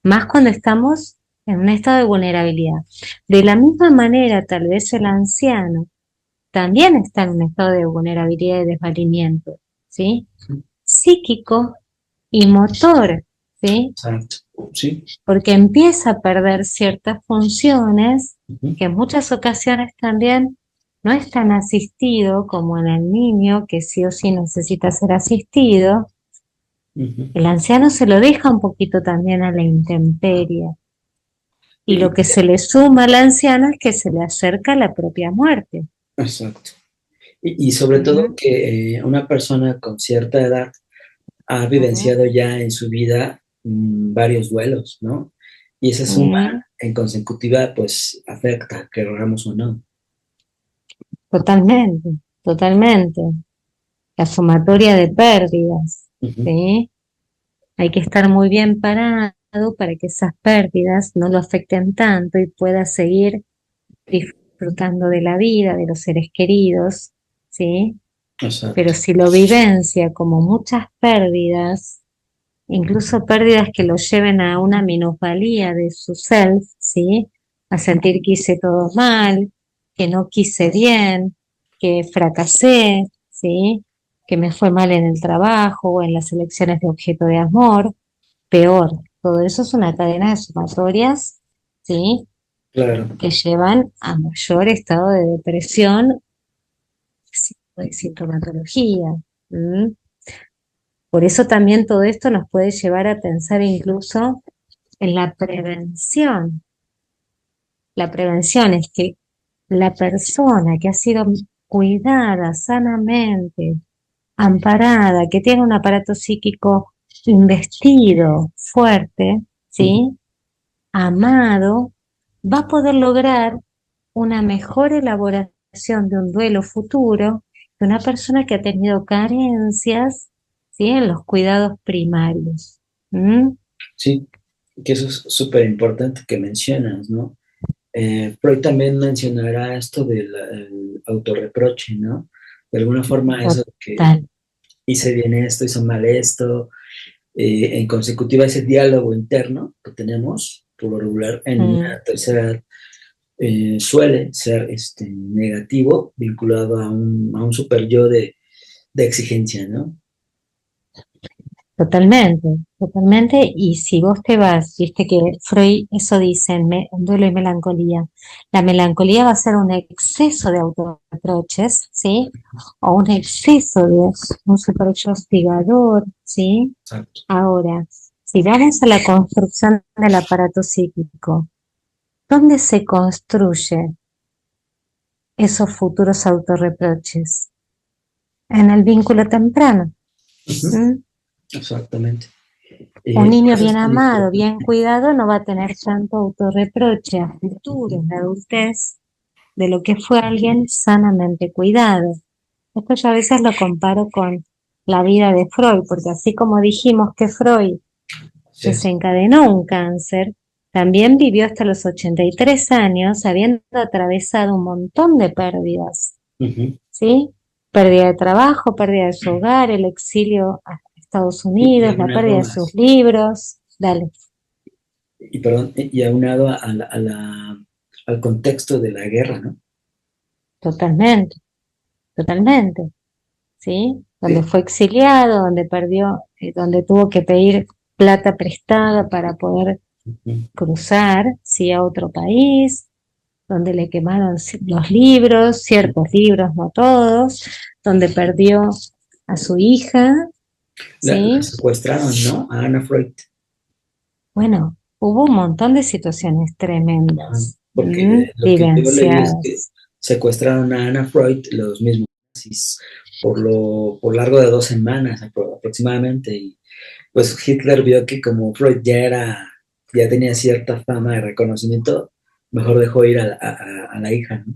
Más cuando estamos en un estado de vulnerabilidad. De la misma manera, tal vez el anciano también está en un estado de vulnerabilidad y desvalimiento, ¿sí? Psíquico y motor, ¿sí? Exacto. Sí. Porque empieza a perder ciertas funciones Ujú. que en muchas ocasiones también no es tan asistido como en el niño, que sí o sí necesita ser asistido. Ujú. El anciano se lo deja un poquito también a la intemperie. Y Y- lo que se le suma al anciano es que se le acerca la propia muerte. exacto. Y sobre todo Ujú, que una persona con cierta edad ha ujú, vivenciado ya en su vida varios duelos, ¿no? Y esa suma ujú. en consecutiva, pues afecta, querramos o no. Totalmente, totalmente. La sumatoria de pérdidas, Ujú. ¿sí? Hay que estar muy bien parado para que esas pérdidas no lo afecten tanto y pueda seguir disfrutando de la vida, de los seres queridos, ¿sí? Pero Exacto. si lo vivencia como muchas pérdidas, incluso pérdidas que lo lleven a una minusvalía de su self, ¿sí? A sentir que hice todo mal, que no quise bien, que fracasé, ¿sí? Que me fue mal en el trabajo o en las elecciones de objeto de amor, peor. Todo eso es una cadena de sumatorias, ¿sí? Claro. Que llevan a mayor estado de depresión, de sintomatología. ¿M? Por eso también todo esto nos puede llevar a pensar incluso en la prevención. La prevención es que la persona que ha sido cuidada sanamente, amparada, que tiene un aparato psíquico investido, fuerte, Ujú. ¿sí? Amado, va a poder lograr una mejor elaboración de un duelo futuro que una persona que ha tenido carencias, ¿sí? En los cuidados primarios. ¿Mm? Sí, que eso es súper importante que mencionas, ¿no? Freud también mencionará esto del el autorreproche, ¿no? De alguna forma eso de que Total. hice bien esto, hice mal esto, en consecutiva ese diálogo interno que tenemos, por lo regular en Mm. una tercera edad, suele ser negativo, vinculado a un super yo de exigencia, ¿no? Totalmente, totalmente. Y si vos te vas, viste que Freud eso dice en Duelo y Melancolía, la melancolía va a ser un exceso de autorreproches, ¿sí? O un exceso de un super yo hostigador, ¿sí? Exacto. Ahora, si vamos a la construcción del aparato psíquico, ¿dónde se construye esos futuros autorreproches? En el vínculo temprano. Ujú. ¿M? Exactamente. Un Por niño eso es bien tan amado, bien importante. cuidado, no va a tener tanto autorreproche a futuro, en la adultez, de lo que fue alguien sanamente cuidado. Esto yo a veces lo comparo con la vida de Freud, porque así como dijimos que Freud Así es. desencadenó un cáncer, también vivió hasta los 83 años, habiendo atravesado un montón de pérdidas, Ujú. ¿sí? Pérdida de trabajo, pérdida de su hogar, el exilio a Estados Y Unidos, la aunado pérdida de sus libros. Dale. y aunado al contexto de la guerra, ¿no? Totalmente, totalmente, ¿sí? Donde Sí. fue exiliado, donde perdió, donde tuvo que pedir plata prestada para poder Ujú. cruzar, sí, a otro país, donde le quemaron los libros, ciertos libros, no todos, donde perdió a su hija, La ¿sí? secuestraron, ¿no? A Ana Freud. Bueno, hubo un montón de situaciones Ajá. tremendas, Porque lo que yo leí es que vivenciadas. secuestraron a Ana Freud los mismos nazis por largo de 2 semanas aproximadamente. Y pues Hitler vio que como Freud ya tenía cierta fama de reconocimiento, mejor dejó ir a la hija, ¿no?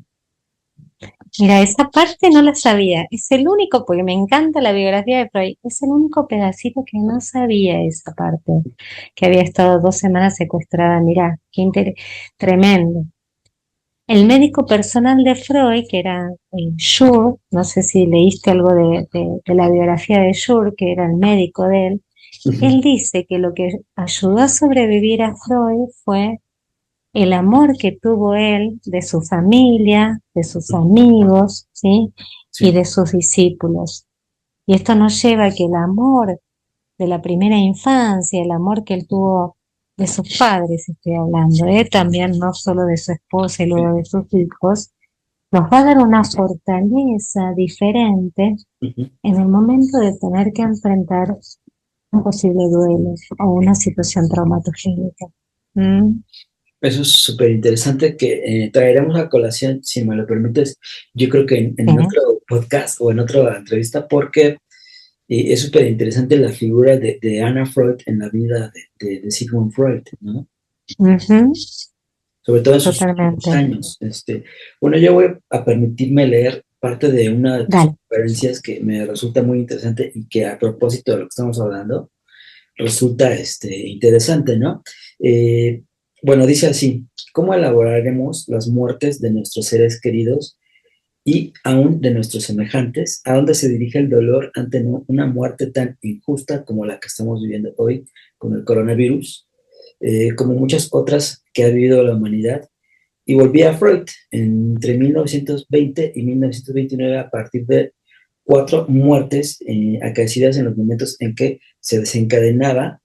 Mira, esa parte no la sabía. Es el único, porque me encanta la biografía de Freud, es el único pedacito que no sabía esa parte, que había estado 2 semanas secuestrada. Mira, tremendo. El médico personal de Freud, que era Schur, no sé si leíste algo de la biografía de Schur, que era el médico de Ujú. él dice que lo que ayudó a sobrevivir a Freud fue el amor que tuvo él de su familia, de sus amigos, ¿sí? Y Sí, de sus discípulos. Y esto nos lleva a que el amor de la primera infancia, el amor que él tuvo de sus padres, estoy hablando, también no solo de su esposa y luego de sus hijos, nos va a dar una fortaleza diferente ujú. en el momento de tener que enfrentar un posible duelo o una situación traumatogénica. ¿Mm? Eso es súper interesante que traeremos a colación, si me lo permites, yo creo que Sí. en otro podcast o en otra entrevista, porque es súper interesante la figura de Anna Freud en la vida de Sigmund Freud, ¿no? Ujú. Sobre todo en sus últimos Totalmente. años. Bueno, yo voy a permitirme leer parte de una de tus Dale. conferencias que me resulta muy interesante y que a propósito de lo que estamos hablando, resulta interesante, ¿no? Eh, bueno, dice así, ¿cómo elaboraremos las muertes de nuestros seres queridos y aún de nuestros semejantes? ¿A dónde se dirige el dolor ante una muerte tan injusta como la que estamos viviendo hoy con el coronavirus, como muchas otras que ha vivido la humanidad? Y volví a Freud entre 1920 y 1929 a partir de cuatro muertes acaecidas en los momentos en que se desencadenaba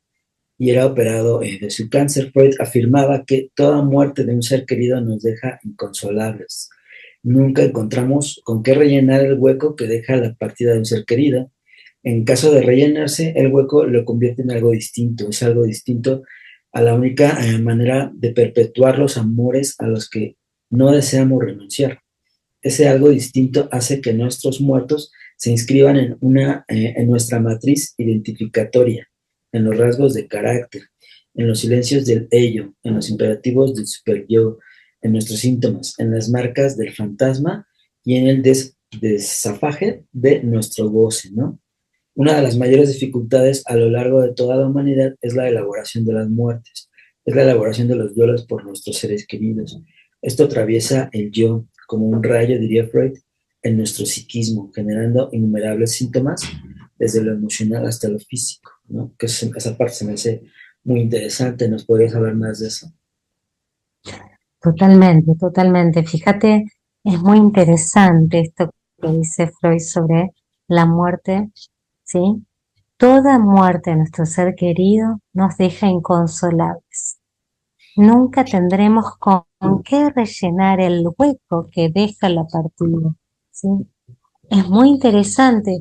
y era operado de su cáncer. Freud afirmaba que toda muerte de un ser querido nos deja inconsolables. Nunca encontramos con qué rellenar el hueco que deja la partida de un ser querido. En caso de rellenarse, el hueco lo convierte en algo distinto, es algo distinto a la única manera de perpetuar los amores a los que no deseamos renunciar. Ese algo distinto hace que nuestros muertos se inscriban en nuestra matriz identificatoria, en los rasgos de carácter, en los silencios del ello, en los imperativos del superyo, en nuestros síntomas, en las marcas del fantasma y en el desafaje de nuestro goce, ¿no? Una de las mayores dificultades a lo largo de toda la humanidad es la elaboración de las muertes, es la elaboración de los duelos por nuestros seres queridos. Esto atraviesa el yo como un rayo, diría Freud, en nuestro psiquismo, generando innumerables síntomas desde lo emocional hasta lo físico, ¿no? Que esa parte se me hace muy interesante. ¿Nos podrías hablar más de eso? Totalmente, totalmente. Fíjate, es muy interesante esto que dice Freud sobre la muerte, ¿sí? Toda muerte de nuestro ser querido nos deja inconsolables. Nunca tendremos con qué rellenar el hueco que deja la partida, ¿sí? Es muy interesante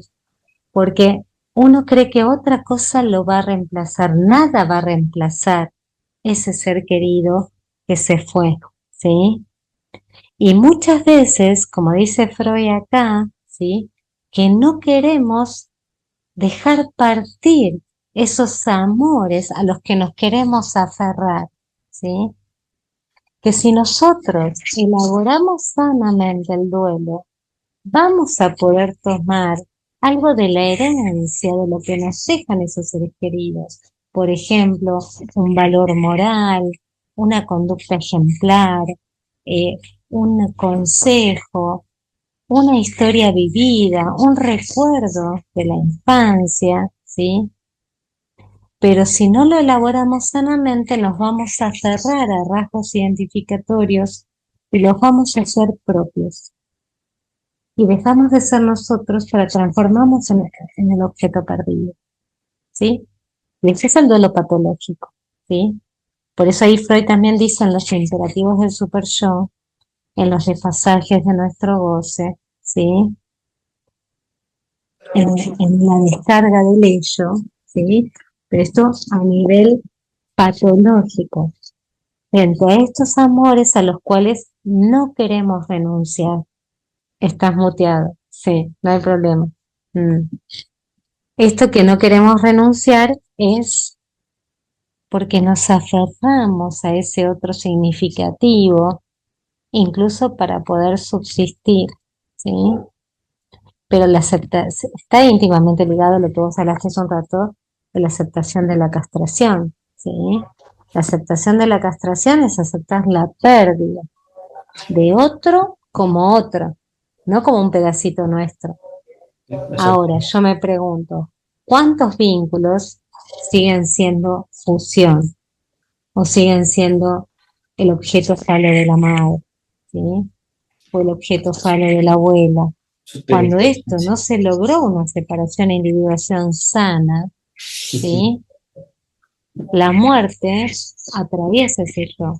porque uno cree que otra cosa lo va a reemplazar, nada va a reemplazar ese ser querido que se fue, ¿sí? Y muchas veces, como dice Freud acá, ¿sí? Que no queremos dejar partir esos amores a los que nos queremos aferrar, ¿sí? Que si nosotros elaboramos sanamente el duelo, vamos a poder tomar algo de la herencia de lo que nos dejan esos seres queridos. Por ejemplo, un valor moral, una conducta ejemplar, eh, un consejo, una historia vivida, un recuerdo de la infancia, ¿sí? Pero si no lo elaboramos sanamente, nos vamos a aferrar a rasgos identificatorios y los vamos a hacer propios. Y dejamos de ser nosotros para transformarnos en el objeto perdido, ¿sí? Y ese es el duelo patológico, ¿sí? Por eso ahí Freud también dice en los imperativos del super yo, en los desfasajes de nuestro goce, ¿sí? En la descarga del ello, ¿sí? Pero esto a nivel patológico, frente a estos amores a los cuales no queremos renunciar. Estás muteado, sí, no hay problema. Mm. Esto que no queremos renunciar es porque nos aferramos a ese otro significativo, incluso para poder subsistir, ¿sí? Pero la aceptación está íntimamente ligado a lo que vos hablaste hace un rato de la aceptación de la castración, ¿sí? La aceptación de la castración es aceptar la pérdida de otro como otro, no como un pedacito nuestro. Exacto. Ahora, yo me pregunto, ¿cuántos vínculos siguen siendo fusión o siguen siendo el objeto falo de la madre, ¿sí? O el objeto falo de la abuela? Cuando esto no Superinteligencia. se logró una separación e individuación sana, ¿sí? La muerte atraviesa ese yo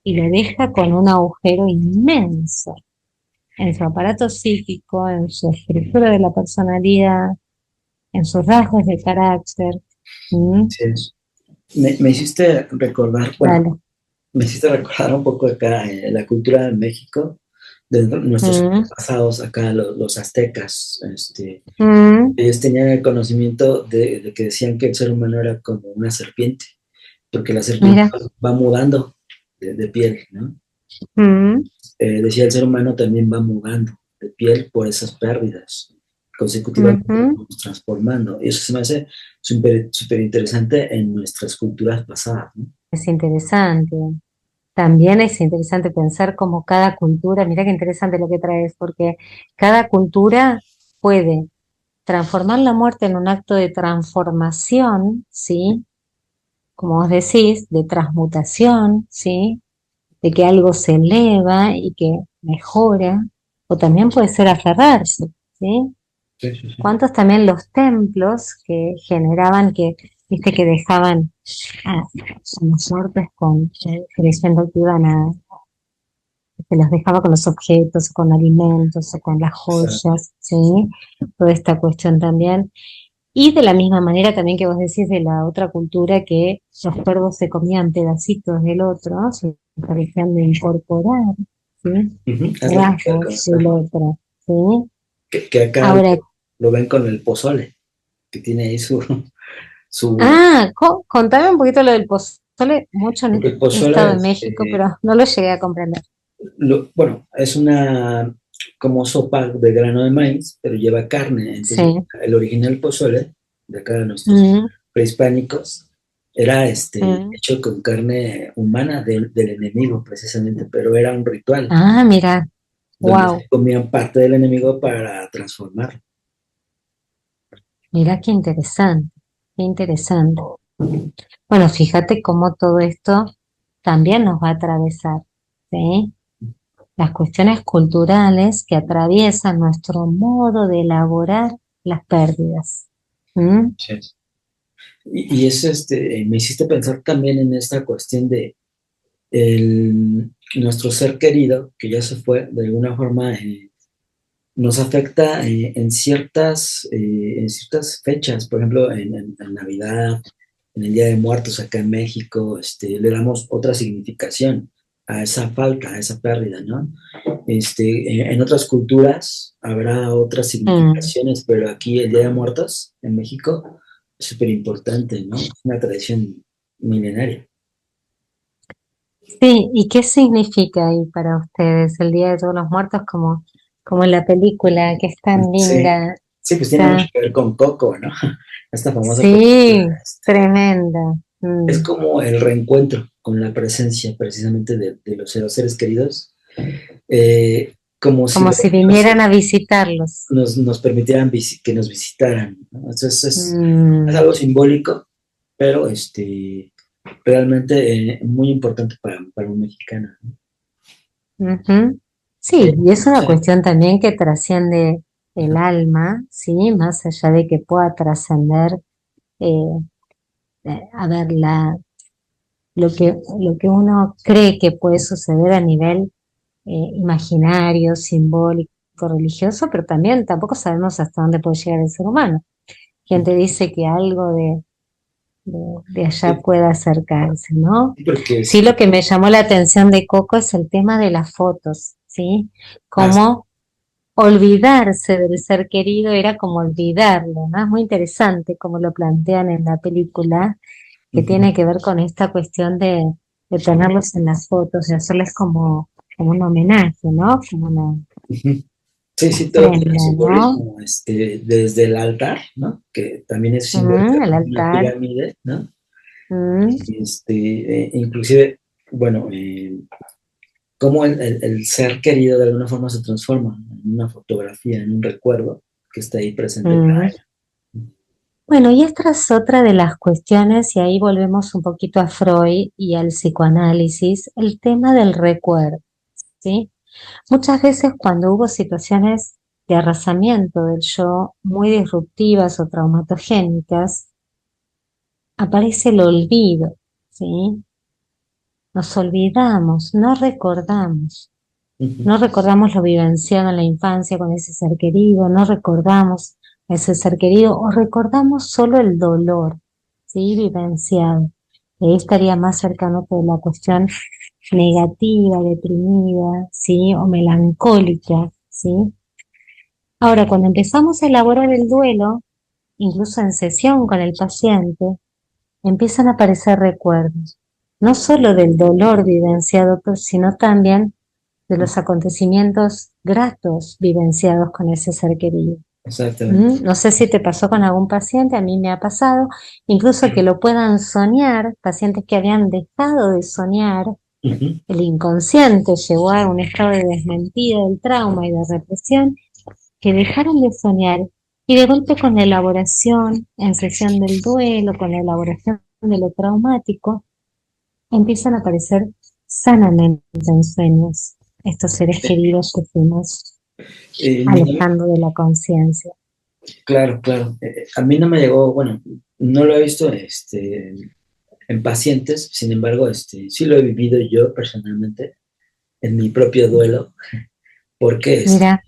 y lo deja con un agujero inmenso en su aparato psíquico, en su estructura de la personalidad, en sus rasgos de carácter. ¿Mm? Sí, me hiciste recordar, bueno, Dale. me hiciste recordar un poco acá la cultura de México, de nuestros Mm, pasados acá, los aztecas. mm, Ellos tenían el conocimiento de que decían que el ser humano era como una serpiente, porque la serpiente mira. va mudando de piel, ¿no? Mm, Decía el ser humano también va mudando de piel por esas pérdidas, consecutivamente nos Ujú. vamos transformando. Y eso se me hace súper interesante en nuestras culturas pasadas, ¿no? Es interesante. También es interesante pensar cómo cada cultura, mira qué interesante lo que traes, porque cada cultura puede transformar la muerte en un acto de transformación, ¿sí? Como vos decís, de transmutación, ¿sí? De que algo se eleva y que mejora, o también puede ser aferrarse, ¿sí? Sí, sí, sí. ¿Cuántos también los templos que generaban que, viste, que dejaban a los muertos con, creyendo que iban a, que los dejaba con los objetos, o con alimentos, o con las Exacto. joyas, ¿sí? Toda esta cuestión también. Y de la misma manera también que vos decís de la otra cultura que los cuervos se comían pedacitos del otro, se parecían de incorporar, ¿sí? Ujú, es lo que te iba a Rasgos del comentar. otro, ¿sí? Que acá Ahora, lo ven con el pozole, que tiene ahí su, contame un poquito lo del pozole, mucho porque el he estado pozole, en México, pero no lo llegué a comprender. bueno, es una como sopa de grano de maíz, pero lleva carne. Entonces, Sí. el original pozole, de acá de nuestros Mm, prehispánicos, era mm. hecho con carne humana del enemigo, precisamente, pero era un ritual Ah, mira, donde wow, se comían parte del enemigo para transformarlo. mira qué interesante, qué interesante. Bueno, fíjate cómo todo esto también nos va a atravesar, ¿sí? Las cuestiones culturales que atraviesan nuestro modo de elaborar las pérdidas. ¿Mm? Sí. Y es me hiciste pensar también en esta cuestión de nuestro ser querido, que ya se fue, de alguna forma nos afecta en ciertas fechas, por ejemplo, en Navidad, en el Día de Muertos acá en México, le damos otra significación a esa falta, a esa pérdida, ¿no? En otras culturas habrá otras Mm. significaciones, pero aquí el Día de Muertos en México es súper importante, ¿no? Es una tradición milenaria. Sí, ¿y qué significa ahí para ustedes el Día de Todos los Muertos como, como en la película que es tan Sí, linda? sí, pues tiene mucho Está, que ver con Coco, ¿no? Esta famosa película, sí, tremenda. es Mm. como el reencuentro con la presencia precisamente de los seres queridos, como si Como si vinieran a visitarlos. nos permitieran que nos visitaran, ¿no? Entonces es Mm, algo simbólico, pero realmente muy importante para un mexicano, ¿no? ujú. Sí, y es una Sí, cuestión también que trasciende el alma, ¿sí? Más allá de que pueda trascender, eh, a ver, lo que uno cree que puede suceder a nivel imaginario, simbólico, religioso, pero también tampoco sabemos hasta dónde puede llegar el ser humano. Quien te dice que algo de allá sí, pueda acercarse, ¿no? porque Sí, lo que me llamó la atención de Coco es el tema de las fotos, ¿sí? sí. Cómo olvidarse del ser querido era como olvidarlo, ¿no? Es muy interesante como lo plantean en la película, que Ujú, tiene que ver con esta cuestión de tenerlos en las fotos, de hacerles como, como un homenaje, ¿no? Como una ujú. Sí, sí, todo tiene ofrenda, ¿no? simbolismo, desde el altar, ¿no? Que también es Mm, el simbólicamente una altar. pirámide, ¿no? Mm, Inclusive, bueno, cómo el ser querido de alguna forma se transforma en una fotografía, en un recuerdo que está ahí presente cada mm. año. Bueno, y esta es otra de las cuestiones, y ahí volvemos un poquito a Freud y al psicoanálisis, el tema del recuerdo, ¿sí? Muchas veces cuando hubo situaciones de arrasamiento del yo muy disruptivas o traumatogénicas, aparece el olvido, ¿sí? Nos olvidamos, Ujú. no recordamos lo vivenciado en la infancia con ese ser querido, no recordamos a ese ser querido o recordamos solo el dolor, ¿sí? Vivenciado. Y ahí estaría más cercano con la cuestión negativa, deprimida, ¿sí? O melancólica, ¿sí? Ahora, cuando empezamos a elaborar el duelo, incluso en sesión con el paciente, empiezan a aparecer recuerdos, no solo del dolor vivenciado, sino también de los acontecimientos gratos vivenciados con ese ser querido. exactamente. No sé si te pasó con algún paciente, a mí me ha pasado, incluso que lo puedan soñar, pacientes que habían dejado de soñar, Ujú. el inconsciente llevó a un estado de desmentida del trauma y de represión, que dejaron de soñar y de golpe con la elaboración en sesión del duelo, con la elaboración de lo traumático, empiezan a aparecer sanamente en sueños estos seres queridos que fuimos Mira, alejando de la conciencia. claro, claro. A mí no me llegó, bueno, no lo he visto en pacientes, sin embargo, sí lo he vivido yo personalmente en mi propio duelo, porque, Mira,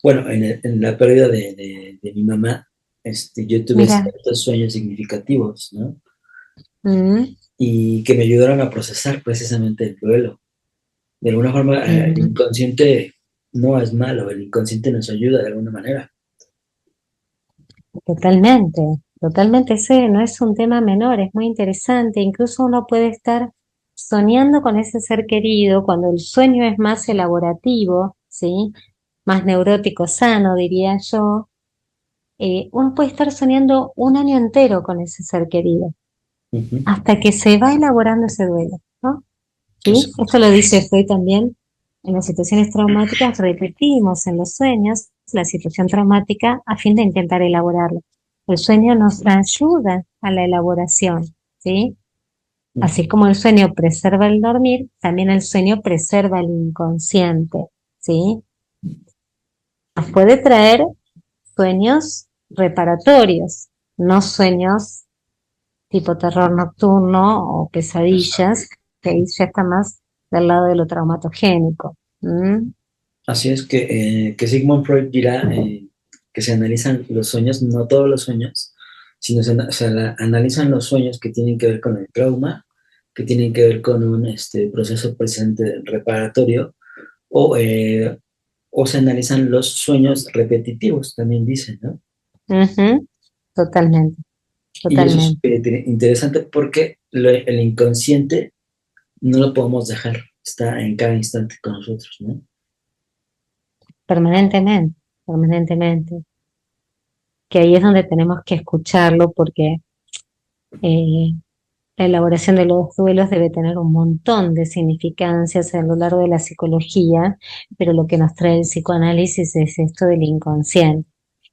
bueno, en la pérdida de mi mamá, yo tuve mira, ciertos sueños significativos, ¿no? mm, Y que me ayudaron a procesar precisamente el duelo. De alguna forma, el mm, inconsciente no es malo, el inconsciente nos ayuda de alguna manera. totalmente, totalmente. Ese no es un tema menor, es muy interesante. Incluso uno puede estar soñando con ese ser querido cuando el sueño es más elaborativo, ¿sí? Más neurótico sano, diría yo. Uno puede estar soñando un año entero con ese ser querido, Ujú. hasta que se va elaborando ese duelo, ¿no? ¿Sí? Exacto. Esto lo dice Freud también. En las situaciones traumáticas repetimos en los sueños la situación traumática a fin de intentar elaborarla. El sueño nos ayuda a la elaboración, ¿sí? Ujú. Así como el sueño preserva el dormir, también el sueño preserva el inconsciente, ¿sí? Nos puede traer sueños reparatorios, no sueños tipo terror nocturno o pesadillas, que ahí ya está más del lado de lo traumatogénico. ¿Mm? Así es que Sigmund Freud dirá que se analizan los sueños, no todos los sueños, sino analizan los sueños que tienen que ver con el trauma, que tienen que ver con un proceso presente reparatorio, o, eh, o se analizan los sueños repetitivos, también dicen, ¿no? Ujú. Totalmente, Y eso es totalmente, interesante porque el inconsciente no lo podemos dejar, está en cada instante con nosotros, ¿no? permanentemente, permanentemente. Que ahí es donde tenemos que escucharlo porque eh, la elaboración de los duelos debe tener un montón de significancias a lo largo de la psicología, pero lo que nos trae el psicoanálisis es esto del inconsciente,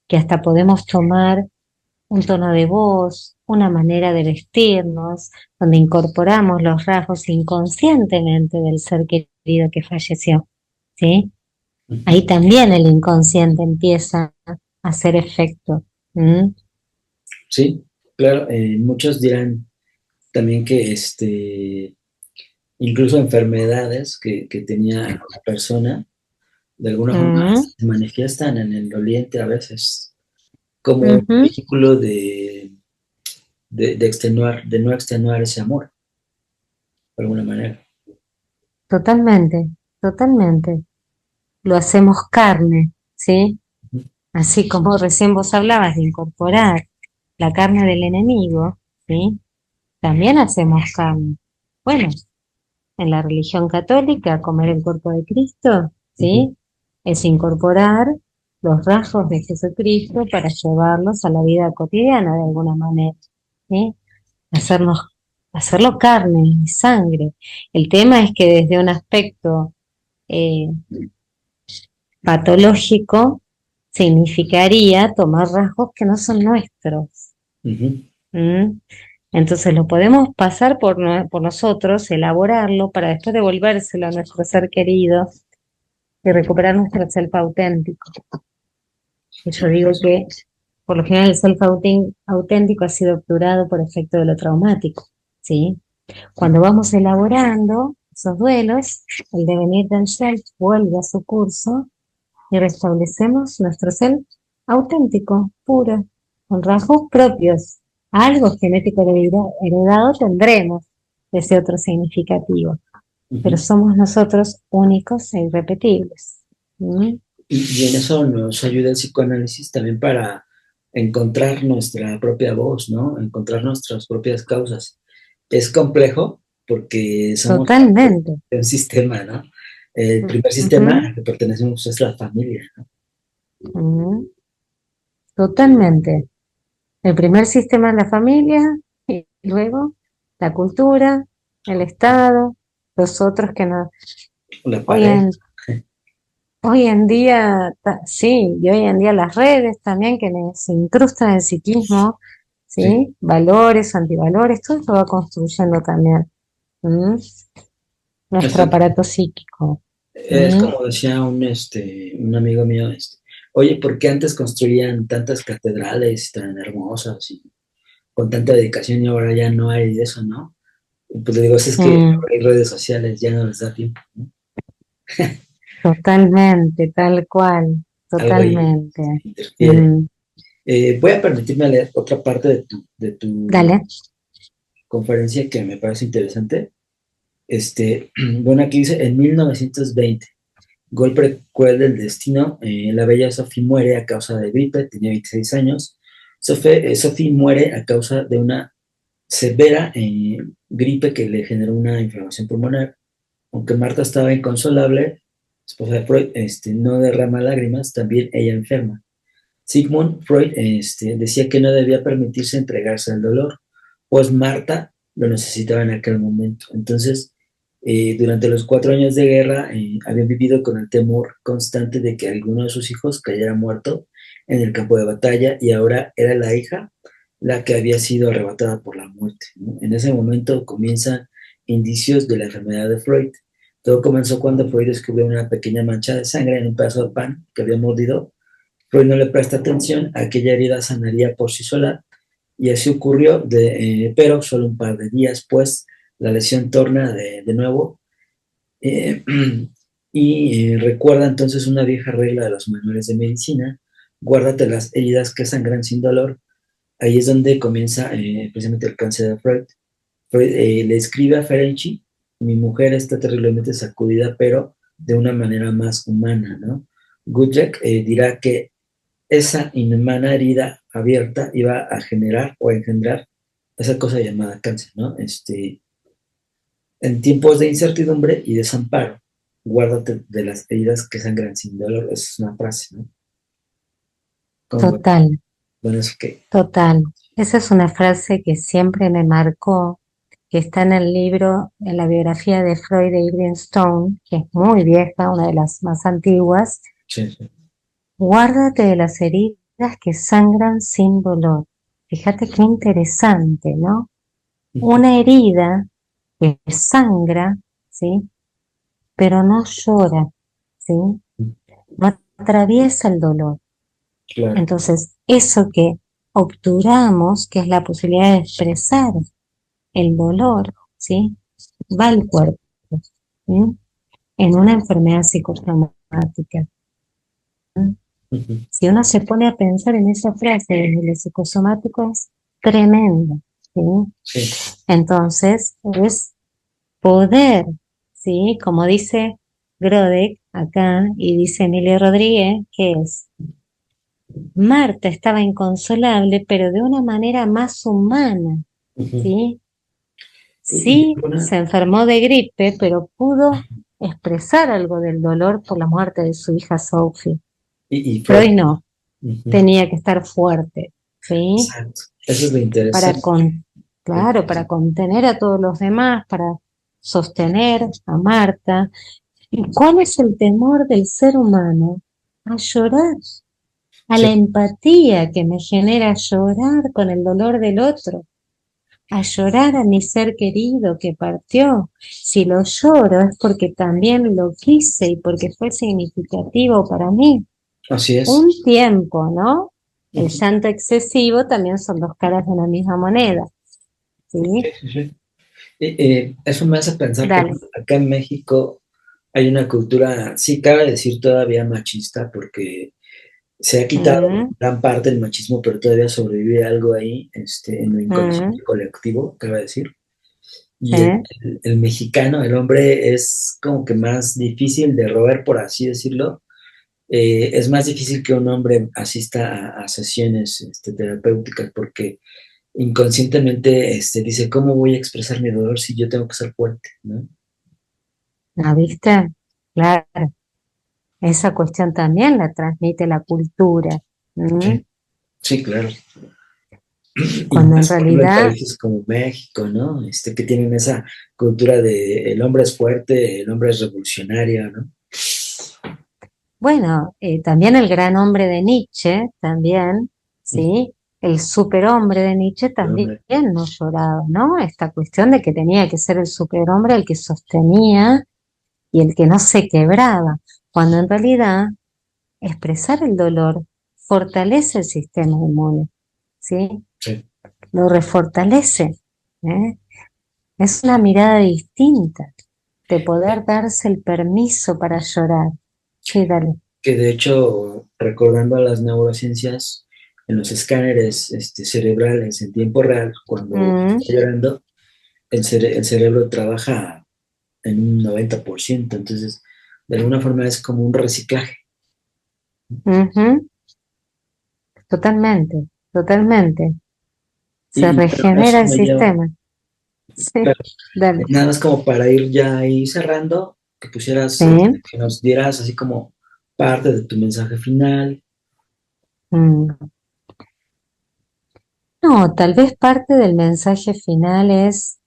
que hasta podemos tomar un tono de voz, una manera de vestirnos, donde incorporamos los rasgos inconscientemente del ser querido que falleció, ¿sí? Ujú. Ahí también el inconsciente empieza a hacer efecto. ¿Mm? Sí, claro, muchos dirán también que incluso enfermedades que tenía la persona, de alguna forma ¿Mm? se manifiestan en el doliente a veces como un Ujú. vehículo de extenuar, de no extenuar ese amor, de alguna manera. Totalmente, totalmente. Lo hacemos carne, ¿sí? Ujú. Así como recién vos hablabas de incorporar la carne del enemigo, ¿sí? También hacemos carne. Bueno, en la religión católica, comer el cuerpo de Cristo, Ujú. ¿sí? Es incorporar los rasgos de Jesucristo para llevarlos a la vida cotidiana de alguna manera, ¿sí? Hacernos, hacerlo carne y sangre. El tema es que desde un aspecto eh, patológico significaría tomar rasgos que no son nuestros. Ujú. ¿Mm? Entonces lo podemos pasar por nosotros, elaborarlo para después devolvérselo a nuestro ser querido y recuperar nuestro self auténtico. Y yo digo que por lo general el self auténtico ha sido obturado por efecto de lo traumático, ¿sí? Cuando vamos elaborando esos duelos, el devenir del self vuelve a su curso y restablecemos nuestro ser auténtico, puro, con rasgos propios. Algo genético heredado tendremos de ese otro significativo, pero Ujú. somos nosotros únicos e irrepetibles. ¿Mm? Y en eso nos ayuda el psicoanálisis también para encontrar nuestra propia voz, ¿no? Encontrar nuestras propias causas. Es complejo porque somos parte Totalmente. de un sistema, ¿no? El primer sistema Ujú, al que pertenecemos es la familia, ¿no? ujú. totalmente. El primer sistema es la familia y luego la cultura, el Estado, los otros que no. La Hoy pareja. en, hoy en día, sí, y hoy en día las redes también se incrustan en el psiquismo, Sí. ¿sí? Valores, antivalores, todo eso va construyendo también. ¿Mm? Nuestro Esto aparato psíquico. es ¿Mm? como decía un amigo mío, oye, ¿por qué antes construían tantas catedrales tan hermosas y con tanta dedicación y ahora ya no hay de eso, ¿no? Y pues le digo, es que Mm, ahora hay redes sociales, ya no les da tiempo, ¿no? totalmente, tal cual, Algo ahí totalmente. interfiere. Mm, Voy a permitirme leer otra parte de tu dale. conferencia que me parece interesante. Bueno, aquí dice, en 1920, golpe cruel del destino, la bella Sophie muere a causa de gripe, tenía 26 años. Sophie muere a causa de una severa gripe que le generó una inflamación pulmonar. Aunque Marta estaba inconsolable, esposa de Freud, no derrama lágrimas, también ella enferma. Sigmund Freud decía que no debía permitirse entregarse al dolor, pues Marta lo necesitaba en aquel momento. Entonces, durante los 4 años de guerra, habían vivido con el temor constante de que alguno de sus hijos cayera muerto en el campo de batalla y ahora era la hija la que había sido arrebatada por la muerte, ¿no? En ese momento comienzan indicios de la enfermedad de Freud. Todo comenzó cuando Freud descubrió una pequeña mancha de sangre en un pedazo de pan que había mordido. Freud no le presta atención, aquella herida sanaría por sí sola y así ocurrió, pero solo un par de días, pues la lesión torna de nuevo eh, y recuerda entonces una vieja regla de los manuales de medicina, guárdate las heridas que sangran sin dolor. Ahí es donde comienza precisamente el cáncer de Freud. Freud le escribe a Ferenczi, mi mujer está terriblemente sacudida, pero de una manera más humana, ¿no? Goodrich dirá que esa inhumana herida abierta iba a generar o a engendrar esa cosa llamada cáncer, ¿no? En tiempos de incertidumbre y desamparo, guárdate de las heridas que sangran sin dolor. Esa es una frase, ¿no? Como, Total, bueno, es que, total. Esa es una frase que siempre me marcó, que está en el libro, en la biografía de Freud de Irving Stone, que es muy vieja, una de las más antiguas. sí, sí. Guárdate de las heridas que sangran sin dolor. Fíjate qué interesante, ¿no? Una herida que sangra, ¿sí? Pero no llora, ¿sí? No atraviesa el dolor. Claro, Entonces, eso que obturamos, que es la posibilidad de expresar el dolor, ¿sí? Va al cuerpo, ¿sí? En una enfermedad psicosomática. Si uno se pone a pensar en esa frase desde lo psicosomático es tremendo, ¿sí? sí, Entonces, es poder, ¿sí? Como dice Grodek acá y dice Emilio Rodríguez, que es Marta estaba inconsolable, pero de una manera más humana, ujú. ¿sí? Y Sí, se enfermó de gripe, pero pudo expresar algo del dolor por la muerte de su hija Sophie. y Freud, Freud no, ujú, tenía que estar fuerte, ¿sí? exacto, eso es lo Para interesante. claro, para contener a todos los demás, para sostener a Marta. ¿Y cuál es el temor del ser humano? A llorar, a la Sí, empatía que me genera llorar con el dolor del otro, a llorar a mi ser querido que partió. Si lo lloro es porque también lo quise y porque fue significativo para mí. así es. Un tiempo, ¿no? El Ujú. llanto excesivo también son dos caras de una misma moneda, Sí, ¿sí? sí, sí. Eso me hace pensar, por Dale. ejemplo, acá en México hay una cultura, sí, cabe decir todavía machista, porque se ha quitado Mm, gran parte del machismo, pero todavía sobrevive algo ahí, en lo mm, inconsciente colectivo, cabe decir. sí, Y el mexicano, el hombre, es como que más difícil de roer, por así decirlo. Es más difícil que un hombre asista a sesiones terapéuticas porque inconscientemente dice, ¿cómo voy a expresar mi dolor si yo tengo que ser fuerte, ¿no? ¿la viste? Claro, esa cuestión también la transmite la cultura. ¿Mm? Sí. Sí, claro. Y cuando en más, por ejemplo, en realidad, países como México, ¿no? Que tienen esa cultura de el hombre es fuerte, el hombre es revolucionario, ¿no? bueno, también el gran hombre de Nietzsche, también, Ujú. ¿sí? El superhombre de Nietzsche El también hombre. no lloraba, ¿no? Esta cuestión de que tenía que ser el superhombre el que sostenía y el que no se quebraba, cuando en realidad expresar el dolor fortalece el sistema inmune, ¿sí? Sí. Lo refortalece, ¿eh? Es una mirada distinta de poder darse el permiso para llorar. Sí, dale. Que de hecho, recordando a las neurociencias, en los escáneres cerebrales en tiempo real, cuando Mm, está llorando, el cerebro trabaja en un 90%, entonces de alguna forma es como un reciclaje. ujú, totalmente, totalmente. Se Y bueno, regenera eso el me lleva, sistema. Sí, claro, dale. nada más como para ir ya ahí cerrando, que pusieras, Sí. que nos dieras así como parte de tu mensaje final. Mm. No, tal vez parte del mensaje final es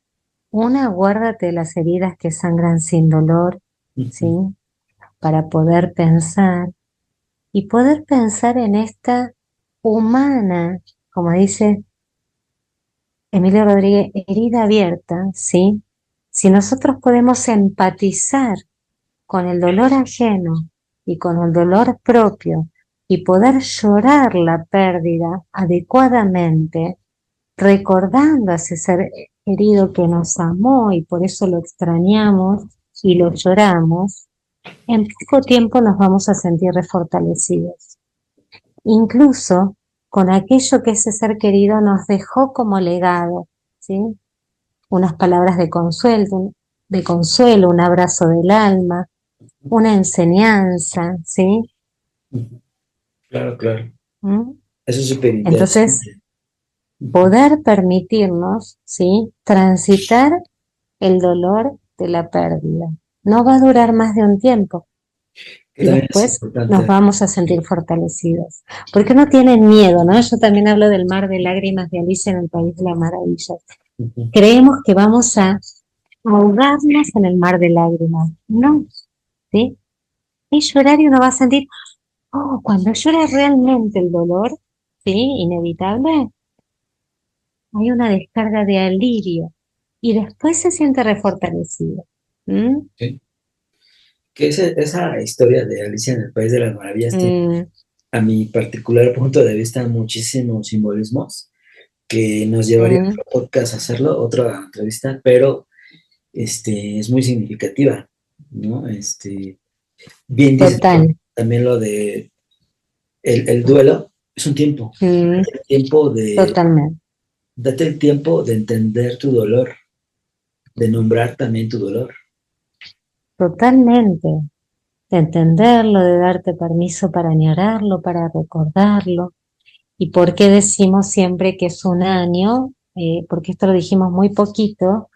una, guárdate de las heridas que sangran sin dolor, ¿sí? Ujú. Para poder pensar en esta humana, como dice Emilio Rodríguez, herida abierta, ¿sí? Si nosotros podemos empatizar con el dolor ajeno y con el dolor propio y poder llorar la pérdida adecuadamente, recordando a ese ser querido que nos amó y por eso lo extrañamos y lo lloramos, en poco tiempo nos vamos a sentir refortalecidos. Incluso con aquello que ese ser querido nos dejó como legado, ¿sí? Unas palabras de consuelo, un abrazo del alma, una enseñanza, ¿sí? Ujú. Claro, claro. ¿Mm? Eso es súper Entonces, interesante. Ujú. poder permitirnos, ¿sí? Transitar el dolor de la pérdida. No va a durar más de un tiempo Que y también es después nos importante. vamos a sentir fortalecidos. Porque no tienen miedo, ¿no? Yo también hablo del mar de lágrimas de Alicia en el País de las Maravillas. Ujú. Creemos que vamos a ahogarnos en el mar de lágrimas. No, ¿sí? Es llorar y uno va a sentir, oh, cuando llora realmente el dolor, ¿sí? Inevitable, hay una descarga de alivio y después se siente refortalecido. ¿Mm? Sí. Que esa historia de Alicia en el País de las Maravillas tiene, Mm, a mi particular punto de vista, muchísimos simbolismos que nos llevaría a mm, otro podcast a hacerlo, otra entrevista, pero es muy significativa, ¿no? Bien dices total. también lo de el duelo, es un tiempo. Mm, Date el tiempo de, totalmente. date el tiempo de entender tu dolor, de nombrar también tu dolor. Totalmente. De entenderlo, de darte permiso para añorarlo, para recordarlo. ¿Y por qué decimos siempre que es un año? Porque esto lo dijimos muy poquito,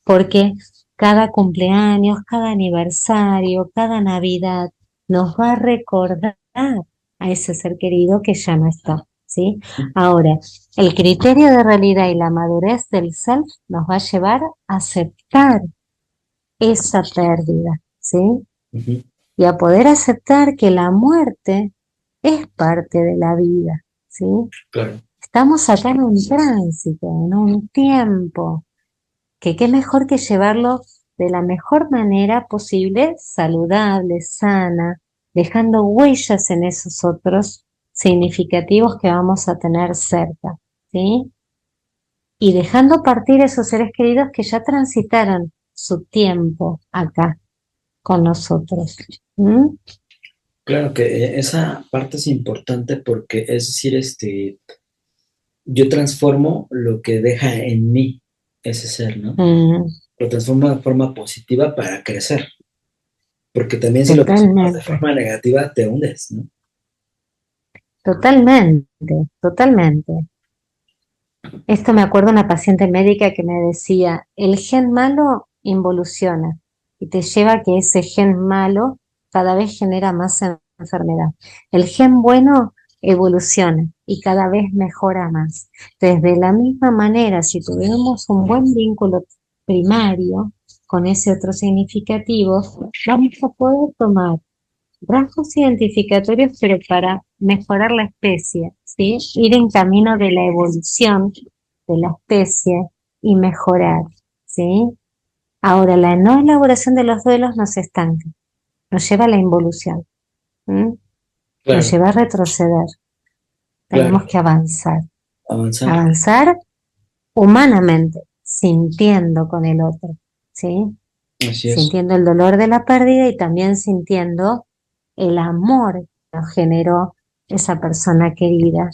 porque cada cumpleaños, cada aniversario, cada Navidad nos va a recordar a ese ser querido que ya no está, ¿sí? Ahora, el criterio de realidad y la madurez del self nos va a llevar a aceptar esa pérdida, ¿sí? Ujú. Y a poder aceptar que la muerte es parte de la vida, ¿sí? Claro, Estamos acá en un tránsito, en un tiempo, que qué mejor que llevarlo de la mejor manera posible, saludable, sana, dejando huellas en esos otros significativos que vamos a tener cerca, ¿sí? Y dejando partir esos seres queridos que ya transitaron su tiempo acá con nosotros. ¿Mm? claro que esa parte es importante porque es decir, yo transformo lo que deja en mí ese ser, ¿no? Mm, Lo transformo de forma positiva para crecer, porque también si lo transformas de totalmente, forma negativa te hundes, ¿no? totalmente, totalmente. Esto me acuerdo de una paciente médica que me decía, el gen malo involuciona y te lleva a que ese gen malo cada vez genera más enfermedad. El gen bueno evoluciona y cada vez mejora más. Entonces, de la misma manera, si tuviéramos un buen vínculo primario con ese otro significativo, vamos a poder tomar rasgos identificatorios, pero para mejorar la especie, ¿sí? Ir en camino de la evolución de la especie y mejorar, ¿sí? Ahora, la no elaboración de los duelos nos estanca, nos lleva a la involución, ¿m? Nos Claro, lleva a retroceder. Tenemos claro, que avanzar, avanzar, avanzar humanamente, sintiendo con el otro, ¿sí? así es. Sintiendo el dolor de la pérdida y también sintiendo el amor que nos generó esa persona querida,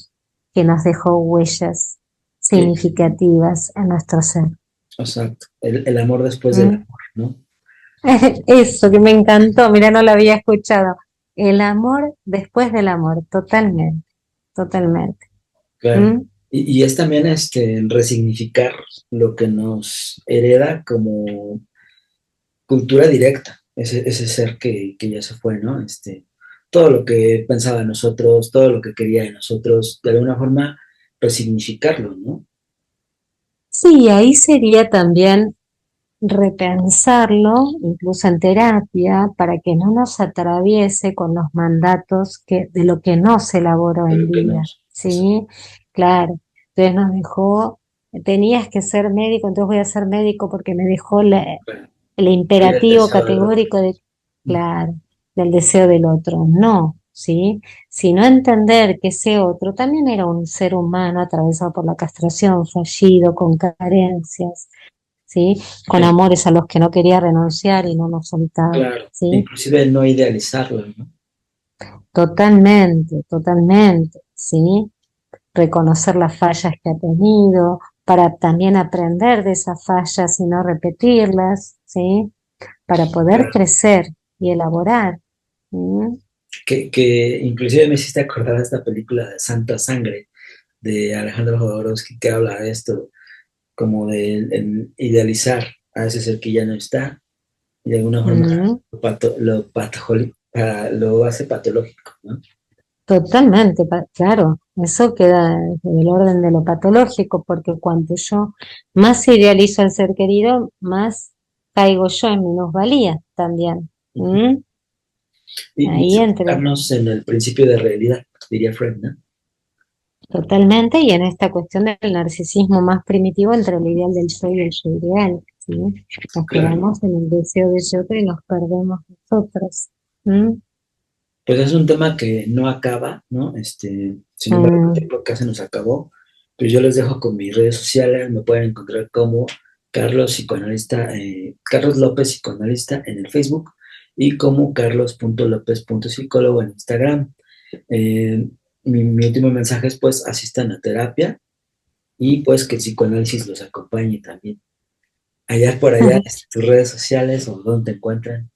que nos dejó huellas Sí, significativas en nuestro ser. exacto, el amor después del ¿Mm? amor, ¿no? Eso que me encantó, mira, no lo había escuchado. El amor después del amor, totalmente, totalmente. Claro. ¿Mm? Y es también resignificar lo que nos hereda como cultura directa, ese ser que ya se fue, ¿no? Todo lo que pensaba de nosotros, todo lo que quería de nosotros, de alguna forma, resignificarlo, ¿no? Sí, ahí sería también repensarlo, incluso en terapia, para que no nos atraviese con los mandatos de lo que no se elaboró De en lo que vida, nos... ¿sí? Claro. Entonces nos dejó, tenías que ser médico, entonces voy a ser médico porque me dejó el Era el imperativo deseo del otro. categórico claro, del deseo del otro. No, ¿sí? Sino entender que ese otro también era un ser humano atravesado por la castración, fallido, con carencias, ¿sí? Con Sí, amores a los que no quería renunciar y no nos soltaba, claro. ¿sí? Inclusive no idealizarlo, ¿no? Totalmente, totalmente, ¿sí? Reconocer las fallas que ha tenido, para también aprender de esas fallas y no repetirlas, ¿sí? Para poder Claro. crecer y elaborar. ¿Mm? Que inclusive me hiciste acordar de esta película de Santa Sangre, de Alejandro Jodorowsky, que habla de esto, como de el idealizar a ese ser que ya no está, y de alguna forma Mm, lo hace patológico, ¿no? totalmente, claro, eso queda en el orden de lo patológico, porque cuanto yo más idealizo al ser querido, más caigo yo en minusvalía también. Ujú. ¿Mm? Y Ahí es entre, enfocarnos en el principio de realidad, diría Freud, ¿no? totalmente, y en esta cuestión del narcisismo más primitivo entre el ideal del yo y el yo ideal, ¿sí? Nos Claro. quedamos en el deseo de yo y nos perdemos nosotros. ¿Mm? Pues es un tema que no acaba, ¿no? Sin embargo, el Mm. tiempo casi nos acabó. Pues yo les dejo con mis redes sociales, me pueden encontrar como Carlos Psicoanalista, Carlos López Psicoanalista en el Facebook y como carlos.lopez.psicólogo en Instagram. Eh, mi último mensaje es pues asistan a terapia y pues que el psicoanálisis los acompañe también. Allá por allá, tus redes sociales o dónde te encuentran,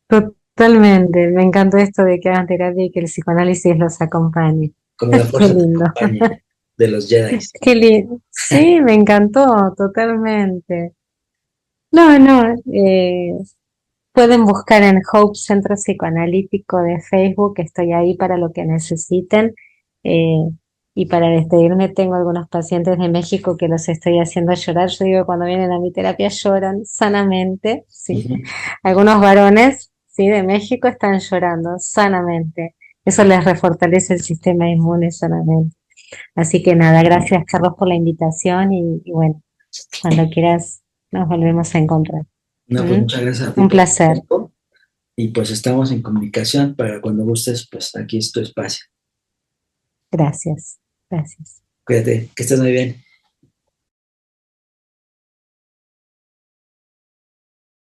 Totalmente, me encantó esto de que hagan terapia y que el psicoanálisis los acompañe. como la Qué fuerza te lindo, acompañe de los Jedi. qué lindo. Sí, me encantó, totalmente. No, no, pueden buscar en Hope Centro Psicoanalítico de Facebook, estoy ahí para lo que necesiten. Eh, y para despedirme, tengo algunos pacientes de México que los estoy haciendo llorar. Yo digo, cuando vienen a mi terapia lloran sanamente, sí. Ujú. Algunos varones, sí, de México están llorando sanamente. Eso les refortalece el sistema inmune sanamente. Así que nada, gracias Carlos por la invitación y bueno, cuando quieras nos volvemos a encontrar. No, pues ¿Mm? muchas gracias a ti Un por tu placer. tiempo y pues estamos en comunicación para cuando gustes, pues aquí es tu espacio. Gracias. Gracias. Cuídate, que estés muy bien.